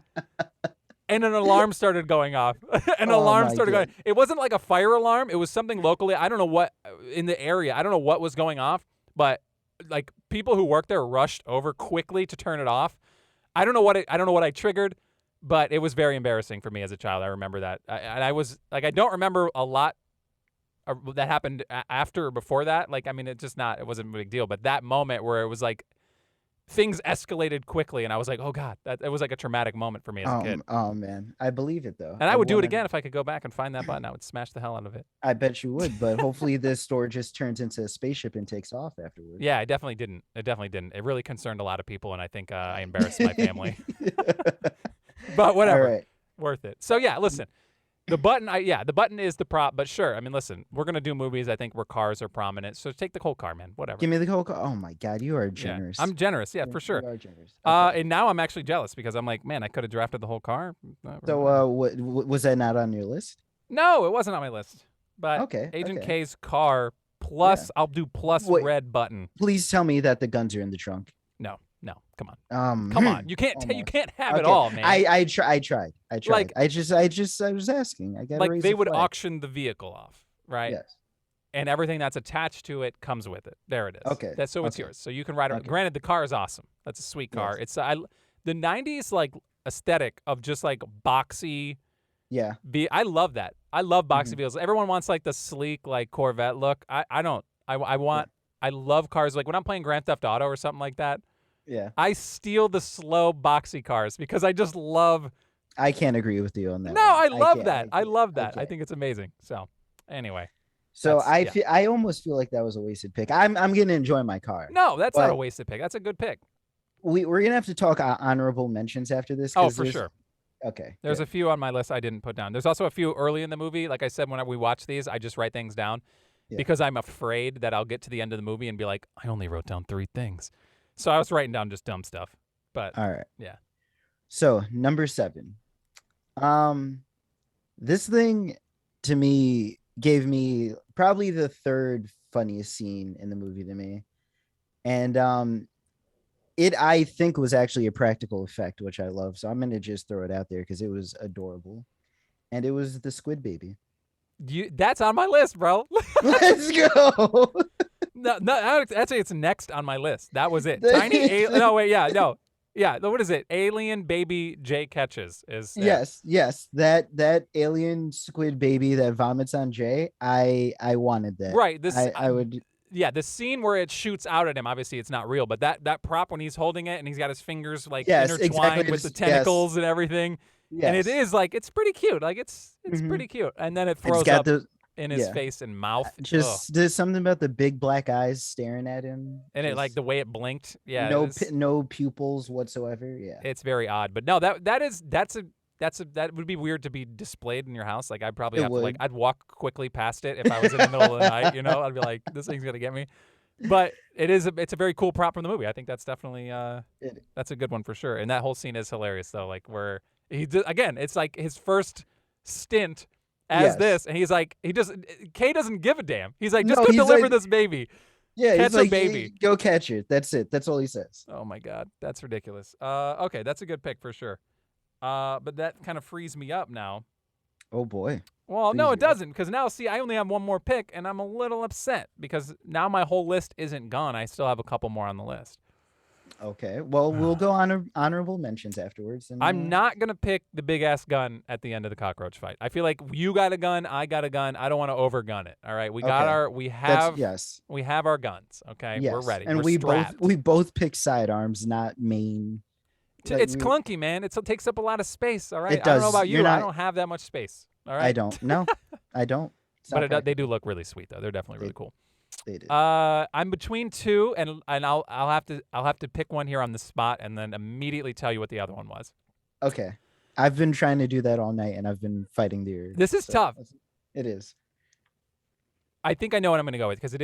And an alarm started going off. An Oh alarm my started going. god. It wasn't like a fire alarm. It was something locally. I don't know what in the area. I don't know what was going off, but like people who worked there rushed over quickly to turn it off. I don't know what I don't know what I triggered, but it was very embarrassing for me as a child. I remember that, and I was like, I don't remember a lot that happened after or before that. Like, I mean, it wasn't a big deal, but that moment where it was like things escalated quickly, and I was like, oh god, it was like a traumatic moment for me as a kid. Oh man, I believe it though. And I would do it again if I could go back and find that button. I would smash the hell out of it. I bet you would, but hopefully this store just turns into a spaceship and takes off afterwards. Yeah, I definitely didn't. It definitely didn't. It really concerned a lot of people, and I think I embarrassed my family. But whatever, All right. worth it. So yeah, listen, the button. The button is the prop. But sure, I mean, listen, we're gonna do movies. I think where cars are prominent. So take the whole car, man. Whatever. Give me the whole. Oh my god, you are generous. Yeah, I'm generous. Yeah, for sure. You are generous. Okay. And now I'm actually jealous because I'm like, man, I could have drafted the whole car. So, what was that not on your list? No, it wasn't on my list. But Okay. Agent okay. K's car plus, Yeah. I'll do plus Wait. red button. Please tell me that the guns are in the trunk. No, come on. Come on. You can't you almost. can't have it Okay. all, man. I tried. Like- I was asking. I got like they would auction the vehicle off, right? Yes. And everything that's attached to it comes with it. There it is. Okay. It's Okay. yours. So you can ride it. Okay. Granted, the car is awesome. That's a sweet car. Yes. It's the 90s like aesthetic of just like boxy. Yeah. I love that. I love boxy Mhm. vehicles. Everyone wants like the sleek like Corvette look. I don't. I love cars. Like when I'm playing Grand Theft Auto or something like that, Yeah. I steal the slow boxy cars because I just love. I can't agree with you on that. No, one. I love can't, that. I can't, love that. I can't. think it's amazing. So, anyway. So That's- I almost feel like that was a wasted pick. I'm gonna enjoy my car. No, that's not a But- wasted pick. That's a good pick. We're gonna have to talk honorable mentions after this. Oh, for sure. Okay. There's good. a few on my list I didn't put down. There's also a few early in the movie. Like I said, when we watch these, I just write things down Yeah. because I'm afraid that I'll get to the end of the movie and be like, I only wrote down 3 things. So I was writing down just dumb stuff. But All right. yeah. So number 7. This thing to me gave me probably the third funniest scene in the movie to me. And it I think was actually a practical effect, which I love. So I'm gonna just throw it out there because it was adorable. And it was the squid baby. That's on my list, bro. Let's go. No, actually, it's next on my list. That was it. No, wait, yeah, no. Yeah, what is it? Alien baby Jay catches is Yes. That alien squid baby that vomits on Jay. I wanted that. right. This I would. Yeah, the scene where it shoots out at him, obviously it's not real, but that prop when he's holding it and he's got his fingers like Yes, intertwined exactly. with the Yes. tentacles and everything. Yes. And it is like it's pretty cute. Like it's Mhm. pretty cute. And then it It's throws got up the in his yeah. face and mouth. Ugh. just there's something about the big black eyes staring at him. And it like Just the way it blinked. Yeah. no pupils whatsoever. Yeah. It's very odd. But no, that would be weird to be displayed in your house. Like I'd probably It have to would. I'd walk quickly past it if I was in the middle of the night, you know? I'd be like, this thing's gonna get me. But it's a very cool prop from the movie. I think that's definitely that's a good one for sure. And that whole scene is hilarious though, like where again, it's like his first stint as Yes. this, and he's like Kay doesn't give a damn. He's like, just No, go he's deliver like- this baby. Yeah. Catch He's a like, baby. Go catch it. That's it. That's all he says. Oh my god, that's ridiculous. Okay, that's a good pick for sure. But that kind of frees me up now. Oh boy. Well, no, Frees it you up. doesn't, because now, see, I only have one more pick, and I'm a little upset because now my whole list isn't gone. I still have a couple more on the list. Okay. Well, we'll go on honorable mentions afterwards. And, I'm not gonna pick the big ass gun at the end of the cockroach fight. I feel like you got a gun, I got a gun. I don't want to overgun it. All right, we got Okay. we have our guns. Okay, Yes. we're ready. And we're we strapped. both pick sidearms, not main. like, It's we- clunky, man. It takes up a lot of space. All right, It I don't know does. about you. You're I not- don't have that much space. All right, I don't. No, I don't. It's not But they do look really sweet though. They're definitely really cool. They did. I'm between 2, and I'll have to pick one here on the spot, and then immediately tell you what the other one was. Okay. I've been trying to do that all night, and I've been fighting the urge. This is tough. It is. I think I know what I'm gonna go with because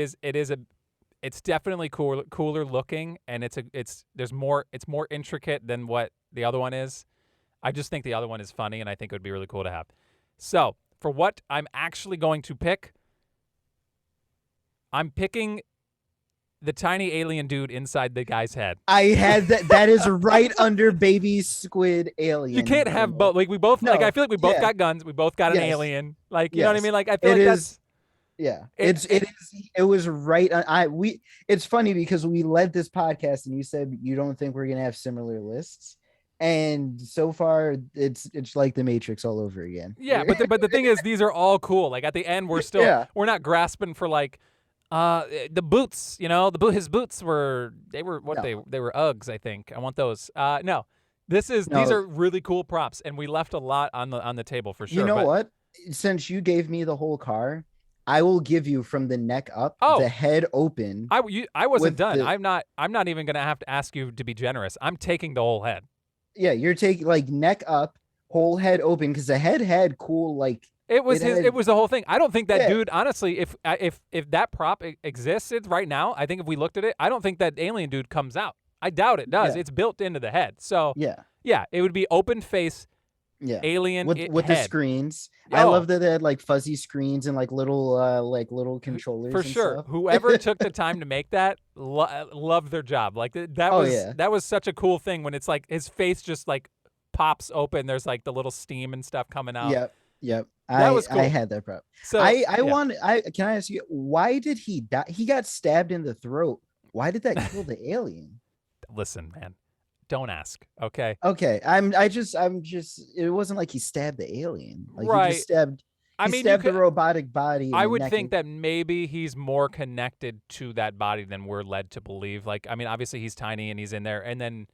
it's definitely cooler looking, and it's more intricate than what the other one is. I just think the other one is funny, and I think it would be really cool to have. So for what I'm actually going to pick, I'm picking the tiny alien dude inside the guy's head. I had that. That is right under baby squid alien. You can't have both. Like we both, like I feel like we both yeah. got guns. We both got an Yes. alien. Like you know what I Yes. mean? Like I feel It like is- that's Yeah, it was right. It's funny because we led this podcast and you said you don't think we're gonna have similar lists, and so far it's like the Matrix all over again. yeah. But the thing is, these are all cool. Like at the end, we're still Yeah. we're not grasping for like the boots. You know, his boots were they were Uggs. I think I want those. No, these are really cool props, and we left a lot on the table for sure. You know but, what? Since you gave me the whole car, I will give you from the neck up, the head open. I wasn't done. the- I'm not even gonna have to ask you to be generous. I'm taking the whole head. Yeah, you're taking like neck up, whole head open, because the head had cool like. It was it was the whole thing. I don't think that Yeah. dude, honestly, if that prop existed right now, I think if we looked at it, I don't think that alien dude comes out. I doubt it does. Yeah. It's built into the head. So Yeah, it would be open face alien with the head. screens. I love that they had like fuzzy screens and like little controllers. For and sure. stuff. Whoever took the time to make that loved their job. Like that was such a cool thing when it's like his face just like pops open. There's like the little steam and stuff coming out. Yep. That was cool. I had that prop. So can I ask you, why did he die? He got stabbed in the throat. Why did that kill the alien? Listen, man, don't ask. Okay. Okay. I'm just it wasn't like he stabbed the alien. Like right. he just stabbed the robotic body. I would think that maybe he's more connected to that body than we're led to believe. Like, I mean, obviously he's tiny and he's in there, and then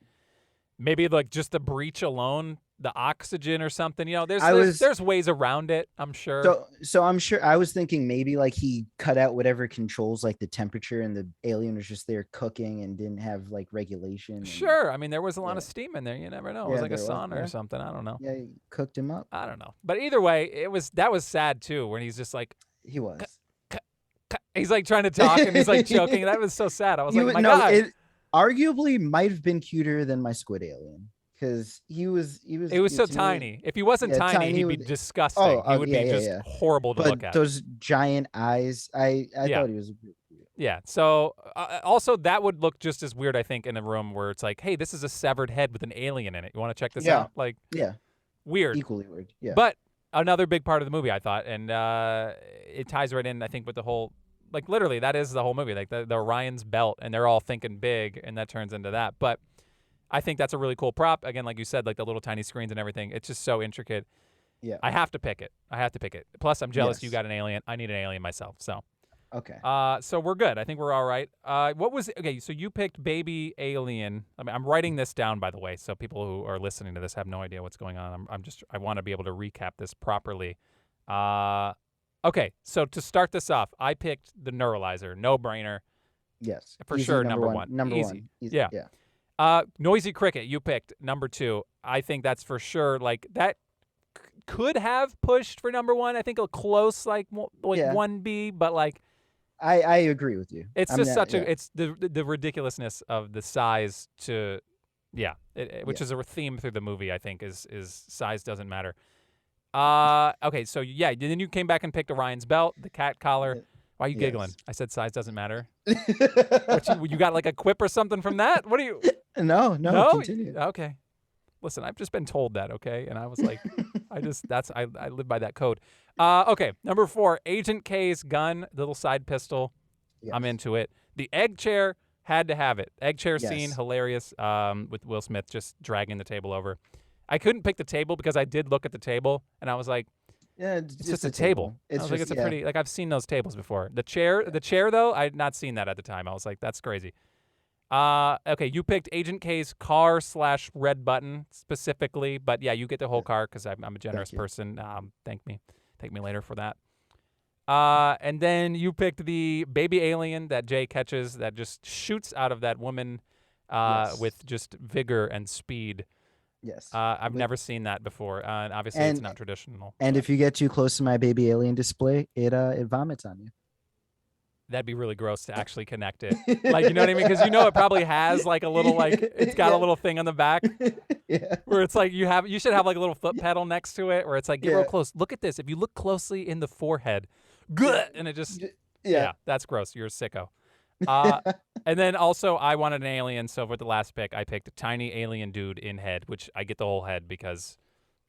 maybe like just the breach alone, the oxygen or something. You know, there's ways around it, I'm sure. So I'm sure I was thinking maybe like he cut out whatever controls like the temperature, and the alien was just there cooking and didn't have like regulation. Sure. I mean, there was a lot of steam in there. You never know. It was like a sauna or something. I don't know. Yeah, he cooked him up. I don't know. But either way, that was sad too, when he's just like he was. He's like trying to talk and he's like choking. That was so sad. I was like, my God. It arguably might have been cuter than my squid alien. Because he was so tiny. If he wasn't tiny, he'd be disgusting. He would be just horrible to look at. Those giant eyes, I thought he was. Yeah. So also that would look just as weird, I think, in a room where it's like, hey, this is a severed head with an alien in it. You want to check this out? Like, weird. Equally weird. Yeah. But another big part of the movie, I thought, and it ties right in, I think, with the whole, like, literally, that is the whole movie, like the Orion's belt, and they're all thinking big, and that turns into that. But I think that's a really cool prop. Again, like you said, like the little tiny screens and everything. It's just so intricate. Yeah. I have to pick it. Plus, I'm jealous you got an alien. I need an alien myself. So. Okay. So we're good. I think we're all right. So you picked Baby Alien. I mean, I'm writing this down, by the way, so people who are listening to this have no idea what's going on. I want to be able to recap this properly. Okay. So to start this off, I picked the Neuralizer. No brainer. Yes. For sure. Number one. Number Easy. one. Easy. Yeah. Noisy Cricket, you picked number 2. I think that's for sure. Like that could have pushed for number 1. I think a close like 1B, but like I agree with you. It's it's the ridiculousn's of the size to, which is a theme through the movie. I think is size doesn't matter. Okay, so then you came back and picked Orion's belt, the cat collar. Why are you giggling? I said size doesn't matter. You got like a quip or something from that? What are you? No. Continue. Okay. Listen, I've just been told that, okay? And I was like, I live by that code. Okay, number 4, Agent K's gun, little side pistol. Yes. I'm into it. The egg chair, had to have it. Egg chair scene, hilarious, with Will Smith just dragging the table over. I couldn't pick the table because I did look at the table, and I was like, it's just a table. I was like, it's a pretty, like I've seen those tables before. The chair though, I had not seen that at the time. I was like, that's crazy. Okay, you picked Agent K's car / red button specifically, but yeah, you get the whole car because I'm a generous person. Thank me later for that. And then you picked the baby alien that Jay catches that just shoots out of that woman with just vigor and speed. Yes. I've never seen that before. And obviously it's not traditional. And if you get too close to my baby alien display, it vomits on you. That'd be really gross to actually connect it. Like, you know what I mean? Because it probably has like a little, like, it's got a little thing on the back where it's like you should have like a little foot pedal next to it where it's like, get real close. Look at this. If you look closely in the forehead, good. And it just, that's gross. You're a sicko. Uh, and then also I wanted an alien, so with the last pick, I picked a tiny alien dude in head, which I get the whole head because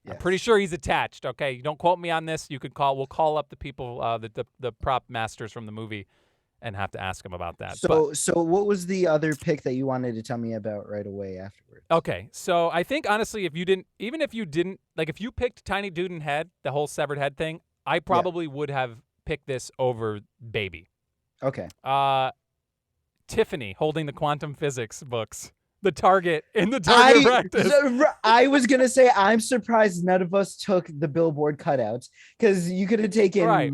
I'm pretty Yes. sure he's attached. Okay, you don't quote me on this. You could we'll call up the people, the prop masters from the movie, and have to ask them about that. But So what was the other pick that you wanted to tell me about right away afterwards? okay, so I think honestly, if you didn't, like if you picked tiny dude in head, the whole severed head thing, I probably would have picked this over Baby. Okay. Tiffany holding the quantum physics books, the target in the target practice. I was gonna say I'm surprised none of us took the billboard cutouts because you could have taken Right.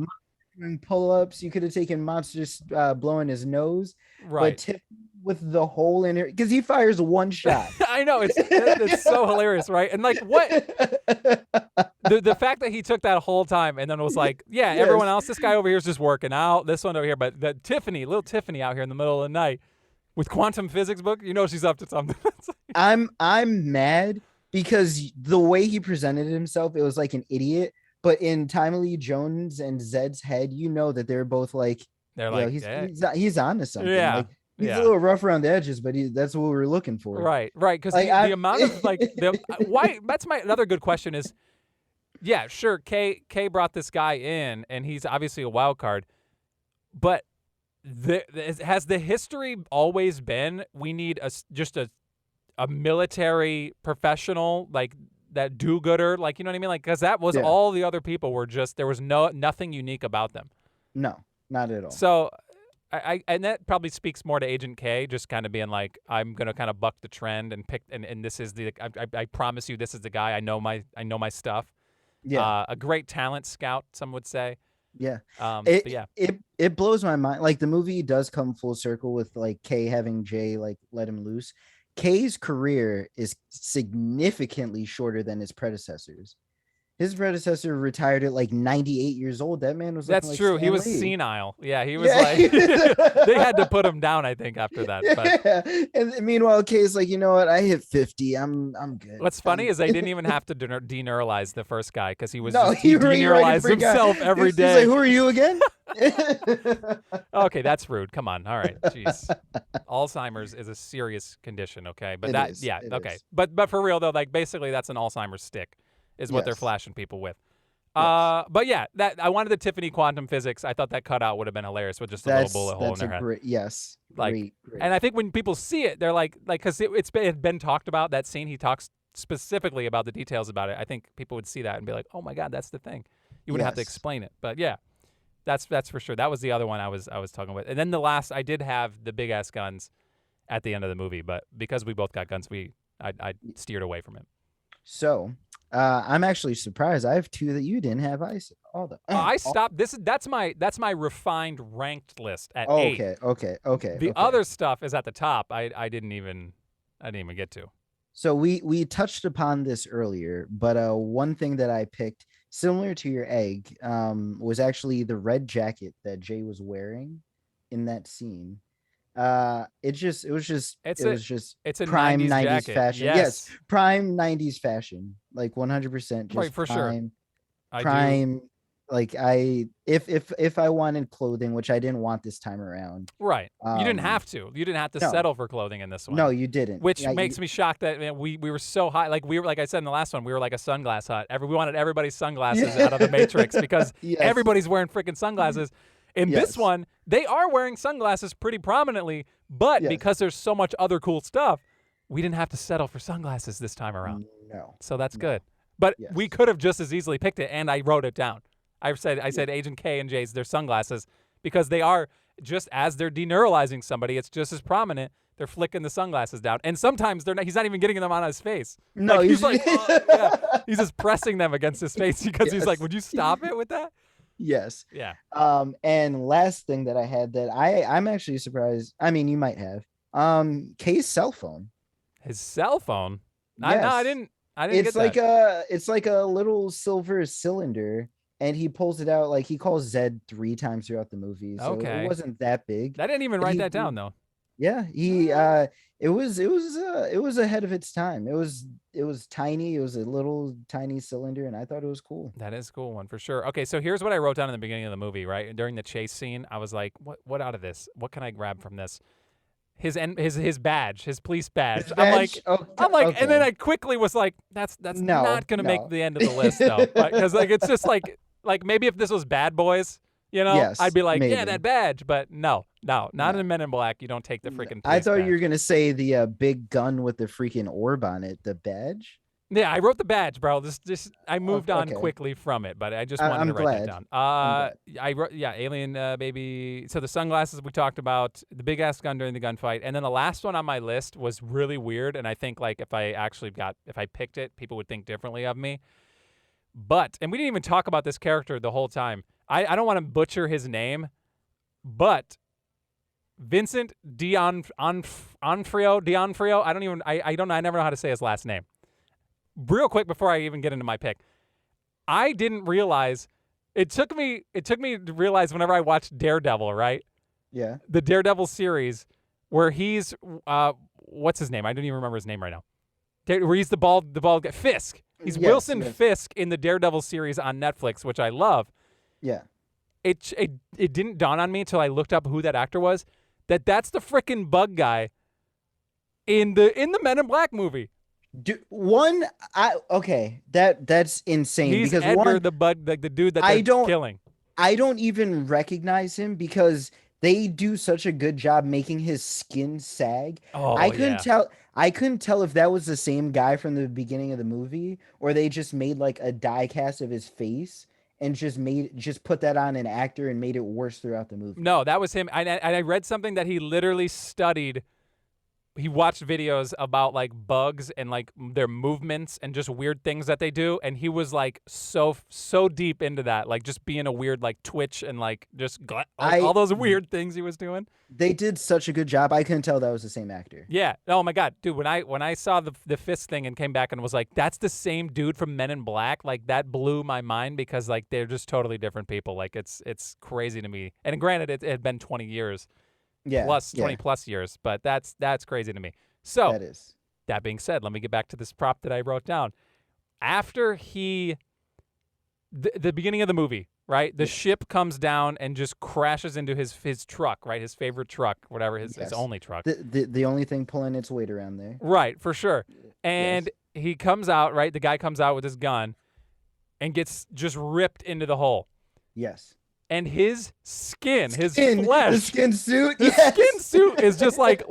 pull-ups, you could have taken monsters blowing his nose, Right. but Tiffany with the hole in her because he fires one shot. I know it's so hilarious, right? And like what the fact that he took that whole time and then was like, yeah, Yes. everyone else, this guy over here is just working out, this one over here, but that little Tiffany out here in the middle of the night with quantum physics book, she's up to something. I'm mad because the way he presented himself, it was like an idiot. But in Timely Jones and Zed's head, that they're both like, They're like, he's on to something. Yeah. Like, he's a little rough around the edges, but that's what we're looking for. Right. Because Like, the amount of like why that's another good question is, yeah, sure, Kay brought this guy in and he's obviously a wild card, but has the history always been we need just a military professional like that do-gooder, like, you know what I mean? Like, because that was all the other people were just, there was nothing unique about them. No, not at all. So and that probably speaks more to Agent K, just kind of being like, I'm gonna kind of buck the trend and pick, and this is I promise you, this is the guy. I know my stuff. Yeah. A great talent scout, some would say. Yeah. But yeah. It blows my mind. Like the movie does come full circle with like Kay having Jay like let him loose. Kay's career is significantly shorter than his predecessors. His predecessor retired at like 98 years old. That man was That's like true. Stan He was Lee. senile. Yeah, he was like they had to put him down, I think, after that. But And meanwhile, Kay's like, you know what? I hit 50. I'm good. What's funny is they didn't even have to deneuralize the first guy because he was he deneuralized himself every day. He's like, who are you again? Okay, that's rude. Come on. All right. Jeez. Alzheimer's is a serious condition, okay? But It is. But for real though, like basically that's an Alzheimer's stick is what they're flashing people with. But yeah, that I wanted the Tiffany quantum physics. I thought that cutout would have been hilarious with just a little bullet hole in their head. Great. And I think when people see it, they're like because it had been talked about, that scene, he talks specifically about the details about it. I think people would see that and be like, oh my God, that's the thing. You wouldn't have to explain it. But yeah, that's for sure. That was the other one I was talking about. And then the last, I did have the big ass guns at the end of the movie, but because we both got guns, I steered away from it. So I'm actually surprised. I have two that you didn't have. I stopped. That's my refined ranked list at 8. Okay. The other stuff is at the top. I didn't even get to. So we touched upon this earlier, but one thing that I picked similar to your egg was actually the red jacket that Jay was wearing in that scene. It's a prime 90s fashion. Yes, prime 90s fashion, like 100%. Just right, for prime, sure. Prime. Like if I wanted clothing, which I didn't want this time around. Right. You didn't have to. You didn't have to settle for clothing in this one. No, you didn't. Which makes me shocked that we were so high. Like like I said in the last one, we were like a sunglass hut. We wanted everybody's sunglasses out of the Matrix because everybody's wearing freaking sunglasses. In this one, they are wearing sunglasses pretty prominently, but because there's so much other cool stuff, we didn't have to settle for sunglasses this time around. No. So that's good. But we could have just as easily picked it, and I wrote it down. I said Agent K and J's, their sunglasses, because they are, just as they're deneuralizing somebody, it's just as prominent. They're flicking the sunglasses down, and sometimes he's not even getting them on his face. No, he's like, he's just pressing them against his face because he's like, "Would you stop it with that?" Yes. Yeah. And last thing that I had that I'm actually surprised. I mean, you might have. Kay's cell phone. His cell phone? Yes. I didn't get that. It's like a little silver cylinder, and he pulls it out. Like he calls Zed 3 times throughout the movie. So it wasn't that big. I didn't even write that down though. Yeah, it was ahead of its time. It was tiny. It was a little tiny cylinder, and I thought it was cool. That is a cool one for sure. Okay, so here's what I wrote down in the beginning of the movie. Right during the chase scene, I was like, "What out of this? What can I grab from this?" His badge, his police badge. His I'm badge? I'm like, Okay. and then I quickly was like, "That's No, not gonna make no. the end of the list though," because like it's just like maybe if this was Bad Boys. I'd Yes, be like, yeah, maybe. that badge, but no, not No. in Men in Black. You don't take the freaking I police thought badge. you were gonna say the big gun with the freaking orb on it, the badge. Yeah, I wrote the badge, bro. Just I moved on Okay. quickly from it, but I just wanted I'm to write glad. that down. I'm glad. I wrote, yeah, Alien baby. So the sunglasses we talked about, the big ass gun during the gunfight, and then the last one on my list was really weird, and I think like if I picked it, people would think differently of me. And we didn't even talk about this character the whole time. I don't want to butcher his name, but Vincent D'Onofrio. I never know how to say his last name. Real quick before I even get into my pick, I didn't realize it took me to realize whenever I watched Daredevil, right? Yeah. The Daredevil series where he's what's his name? I don't even remember his name right now. Where he's the bald guy, Fisk. He's Yes, Wilson yes. Fisk in the Daredevil series on Netflix, which I love. Yeah. It didn't dawn on me until I looked up who that actor was. That's the frickin' bug guy in the Men in Black movie. That's insane. He's because Edgar, the dude that they're killing. I don't even recognize him because they do such a good job making his skin sag. Oh, I couldn't yeah. tell. I couldn't tell if that was the same guy from the beginning of the movie or they just made like a die cast of his face and just put that on an actor and made it worse throughout the movie. No, that was him. I read something that he literally studied. He watched videos about like bugs and like their movements and just weird things that they do, and he was like so deep into that, like just being a weird like twitch and like just all those weird things he was doing. They did such a good job. I couldn't tell that was the same actor. Yeah. Oh my god, dude. When I saw the fist thing and came back and was like, that's the same dude from Men in Black. Like that blew my mind because like they're just totally different people. Like it's crazy to me. And granted, it had been 20 years. Yeah. Plus 20 plus years, but that's crazy to me. So That is. that being said, let me get back to this prop that I wrote down. After the beginning of the movie, right? The ship comes down and just crashes into his truck, right? His favorite truck, whatever his only truck. The only thing pulling its weight around there. Right, for sure. And he comes out, right? The guy comes out with his gun and gets just ripped into the hole. Yes. And his skin, the flesh, skin suit, the skin suit is just like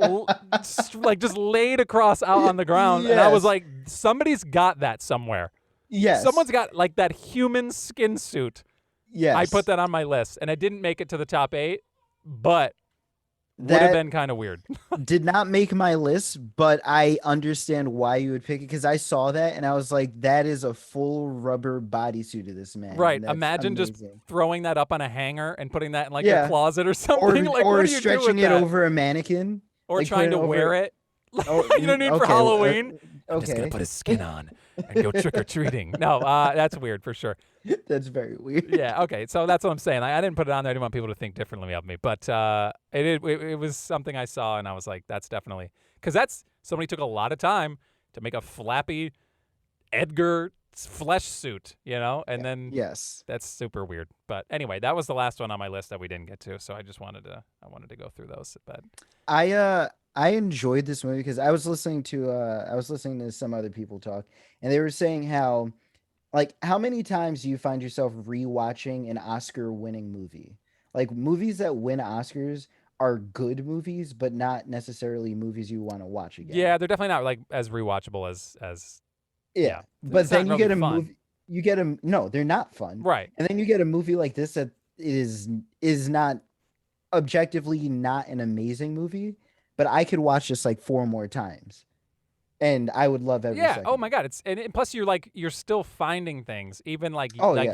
just laid across out on the ground. And I was like, somebody's got that somewhere. Yes. Someone's got like that human skin suit. Yes. I put that on my list, and I didn't make it to the top 8, but would have been kind of weird. Did not make my list, but I understand why you would pick it because I saw that and I was like, that is a full rubber bodysuit of this man. Right. That's Imagine amazing. just throwing that up on a hanger and putting that in like a closet or something. Or what do you stretching do with it that? over a mannequin. Or like trying to wear it. You don't need for Halloween. I'm just going to put his skin on and go trick-or-treating. No, that's weird for sure. That's very weird. Yeah, okay. So that's what I'm saying. I didn't put it on there. I didn't want people to think differently of me. But it was something I saw, and I was like, that's definitely... Because somebody took a lot of time to make a flappy Edgar flesh suit, And then that's super weird. But anyway, that was the last one on my list that we didn't get to. So I just wanted to go through those. But I enjoyed this movie because I was listening to some other people talk, and they were saying how many times do you find yourself rewatching an Oscar-winning movie? Like movies that win Oscars are good movies, but not necessarily movies you want to watch again. Yeah, they're definitely not like as rewatchable as. Yeah, but then you get a movie. No, they're not fun. Right. And then you get a movie like this that is not objectively not an amazing movie, but I could watch this like 4 more times. And I would love every second. Oh my god, and plus you're still finding things even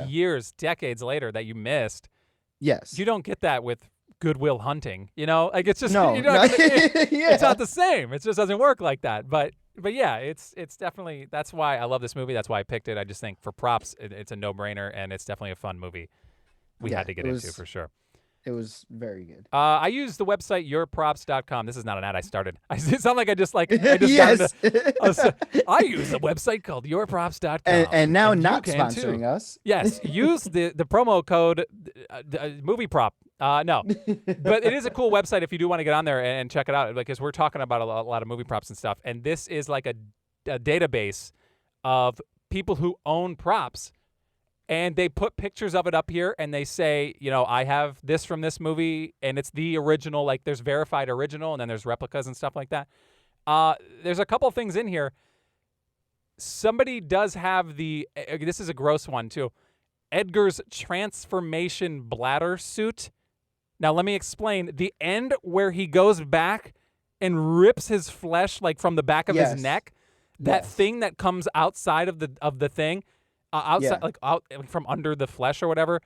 years, decades later that you missed. Yes. You don't get that with Good Will Hunting, Like it's just it's it's not the same. It just doesn't work like that. But yeah, it's definitely that's why I love this movie. That's why I picked it. I just think for props, it's a no-brainer, and it's definitely a fun movie. We had to get into for sure. It was very good. I use the website yourprops.com. This is not an ad I started. It sound like I just got into. Yes. I use a website called yourprops.com. and now you not can sponsoring too. us. Yes, use the promo code movie prop. No, but it is a cool website if you do want to get on there and check it out, because we're talking about a lot of movie props and stuff. And this is like a database of people who own props. And they put pictures of it up here, and they say, I have this from this movie, and it's the original. Like, there's verified original, and then there's replicas and stuff like that. There's a couple things in here. Somebody does have this is a gross one, too, Edgar's transformation bladder suit. Now, let me explain. The end where he goes back and rips his flesh, like, from the back of his neck, that thing that comes outside of the thing, outside, out from under the flesh or whatever.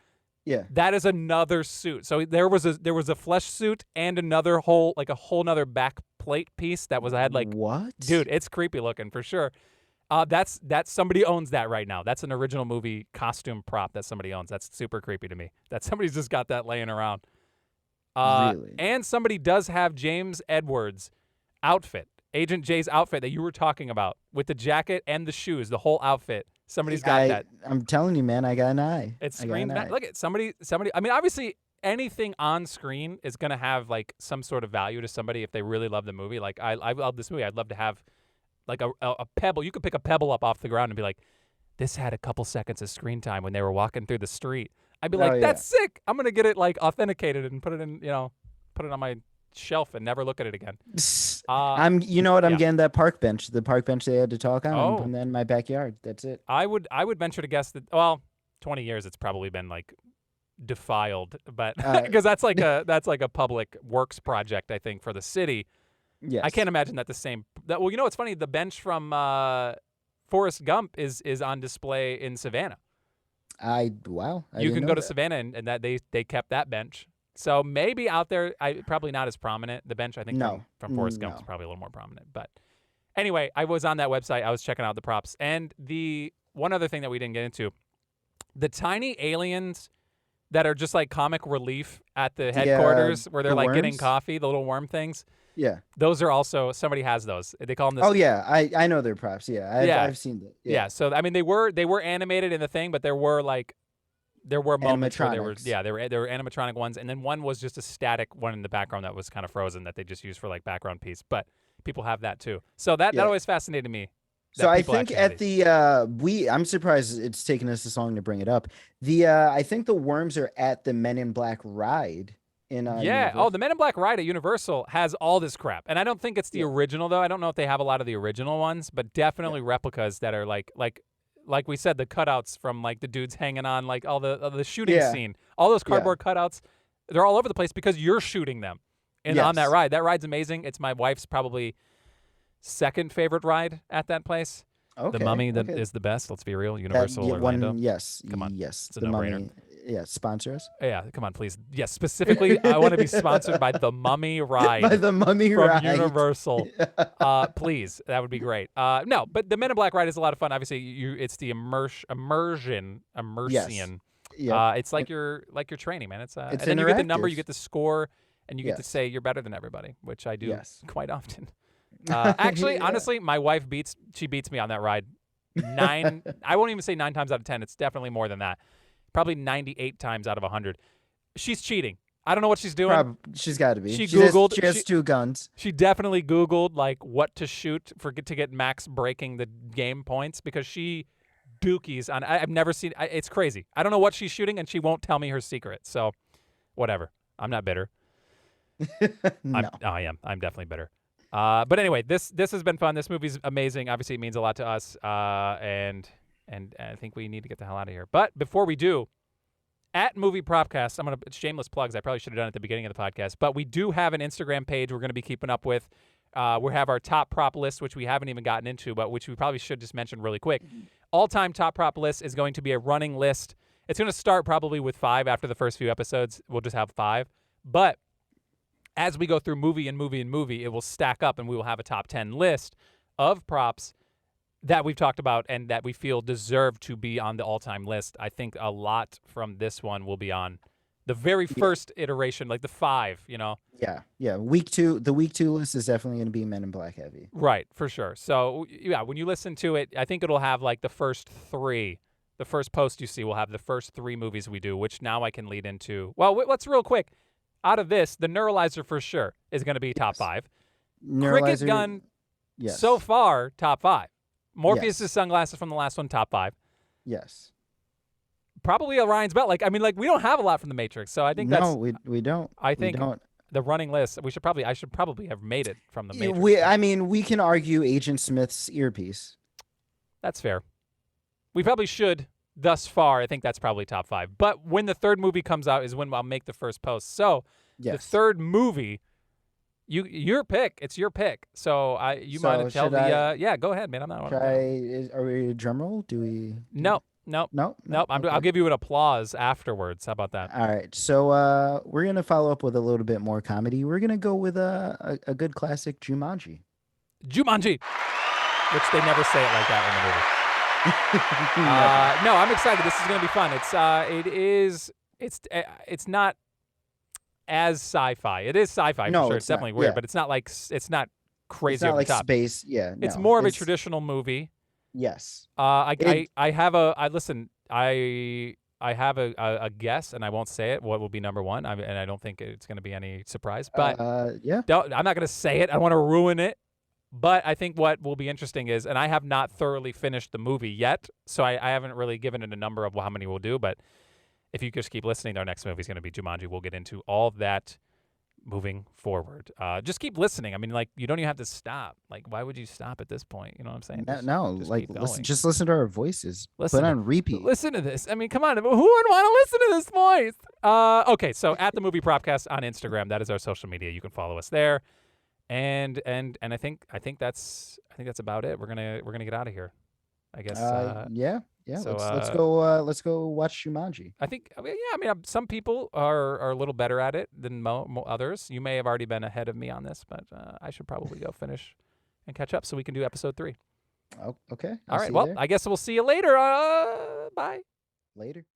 Yeah, that is another suit. So there was a flesh suit and another whole nother back plate piece that had like, what? Dude, it's creepy looking for sure. That's somebody owns that right now. That's an original movie costume prop that somebody owns. That's super creepy to me. That somebody's just got that laying around. Really? And somebody does have James Edwards' outfit, Agent J's outfit that you were talking about, with the jacket and the shoes, the whole outfit. Somebody's got that. I'm telling you, man, I got an eye. It's screen. Look at somebody. I mean, obviously, anything on screen is gonna have like some sort of value to somebody if they really love the movie. Like, I love this movie. I'd love to have like a pebble. You could pick a pebble up off the ground and be like, this had a couple seconds of screen time when they were walking through the street. I'd be like, that's sick. I'm gonna get it like authenticated and put it in, put it on my shelf and never look at it again. I'm getting that park bench, the park bench they had to talk on. I'm putting that in my backyard. That's it. I would venture to guess that 20 years it's probably been like defiled, but because that's like a public works project, I think, for the city. Yes. I can't imagine that well, it's funny, the bench from Forrest Gump is on display in Savannah. You can go to Savannah and that they kept that bench. So maybe out there, probably not as prominent. The bench, I think, from Forrest Gump is probably a little more prominent. But anyway, I was on that website. I was checking out the props. And the one other thing that we didn't get into, the tiny aliens that are just like comic relief at the headquarters where they're like worms? getting coffee, the little worm things. Yeah. Those are also, somebody has those. They call them this. Oh, yeah. I know their props. Yeah. I've seen that. Yeah. So, I mean, they were animated in the thing, but there were moments where they were animatronic ones, and then one was just a static one in the background that was kind of frozen that they just used for like background piece. But people have that too. So that always fascinated me. So I think at the I'm surprised it's taken us this long to bring it up. I think the worms are at the Men in Black ride in Universal. The Men in Black ride at Universal has all this crap, and I don't think it's the original though. I don't know if they have a lot of the original ones, but definitely replicas that are like we said, the cutouts from like the dudes hanging on like all the shooting scene, all those cardboard cutouts, they're all over the place because you're shooting them on that ride. That ride's amazing. It's my wife's probably second favorite ride at that place. Okay, the Mummy is the best. Let's be real. Universal Orlando. Yes. Come on. Yes. It's a no-brainer. Yeah, sponsor us. Yeah, come on, please. Yes, specifically, I want to be sponsored by the Mummy ride. By the Mummy from ride. Universal. Please, that would be great. No, but the Men in Black ride is a lot of fun. Obviously, it's the immersion. Yes. It's like you're training, man. It's and it's then you get the number, interactive. you get the score, and you get to say you're better than everybody, which I do quite often. Actually, honestly, my wife beats me on that ride. I won't even say 9 times out of 10. It's definitely more than that. Probably 98 times out of 100. She's cheating. I don't know what she's doing. She's got to be. She Googled. She has 2 guns. She definitely Googled like what to shoot to get max breaking the game points because she dookies on. I've never seen. It's crazy. I don't know what she's shooting, and she won't tell me her secret. So, whatever. I'm not bitter. No. I am. I'm definitely bitter. But anyway, this has been fun. This movie's amazing. Obviously, it means a lot to us. And I think we need to get the hell out of here. But before we do, at Movie Propcast, it's shameless plugs. I probably should have done it at the beginning of the podcast. But we do have an Instagram page we're going to be keeping up with. We have our top prop list, which we haven't even gotten into, but which we probably should just mention really quick. All-time top prop list is going to be a running list. It's going to start probably with 5 after the first few episodes. We'll just have 5. But as we go through movie, it will stack up, and we will have a top 10 list of props that we've talked about and that we feel deserve to be on the all-time list. I think a lot from this one will be on The very Yeah. first iteration, like the 5, Yeah. The week 2 list is definitely going to be Men in Black heavy. Right, for sure. So, yeah, when you listen to it, I think it'll have like the first 3. The first post you see will have the first 3 movies we do, which now I can lead into. Well, let's real quick. Out of this, the Neuralizer for sure is going to be top Yes. 5. Cricket Neuralizer. Gun, Yes. so far, top 5. Morpheus' Yes. sunglasses from the last one, top 5. Yes. Probably Orion's belt. We don't have a lot from the Matrix, so I think that's. No, we don't. I think we don't. the running list. I should probably have made it from the Matrix. We can argue Agent Smith's earpiece. That's fair. We probably should. Thus far, I think that's probably top 5. But when the third movie comes out is when I'll make the first post. So Yes. the third movie, your pick. It's your pick. So you So might have tell should the. Yeah, go ahead, man. I'm not. Are we a drum roll? Do we? No. No. I'll give you an applause afterwards. How about that? All right. So we're gonna follow up with a little bit more comedy. We're gonna go with a good classic Jumanji. Jumanji, which they never say it like that in the movie. No, I'm excited. This is gonna be fun. It's not as sci-fi. It is sci-fi No, for sure. it's It's definitely not. weird, Yeah. but it's not crazy It's not over like the top. space. Yeah. It's no, more of a traditional movie. Yes. I have a guess, and I won't say it. What will be number 1? And I don't think it's going to be any surprise. But yeah. I'm not going to say it. I don't want to ruin it. But I think what will be interesting is, and I have not thoroughly finished the movie yet, so I haven't really given it a number of how many we'll do. But if you just keep listening, our next movie is going to be Jumanji. We'll get into all of that moving forward. Just keep listening. I mean, you don't even have to stop. Why would you stop at this point? You know what I'm saying? Just keep going. Just listen to our voices. Listen Put on repeat. Listen to this. I mean, come on. Who wouldn't want to listen to this voice? Okay, so at the movie Propcast on Instagram, that is our social media. You can follow us there. And I think that's about it. We're gonna get out of here. I guess. Yeah. so, Let's go watch Jumanji. I think. Some people are a little better at it than others. You may have already been ahead of me on this, but I should probably go finish and catch up so we can do episode 3. Oh, okay. All right. Well, I guess we'll see you later. Bye. Later.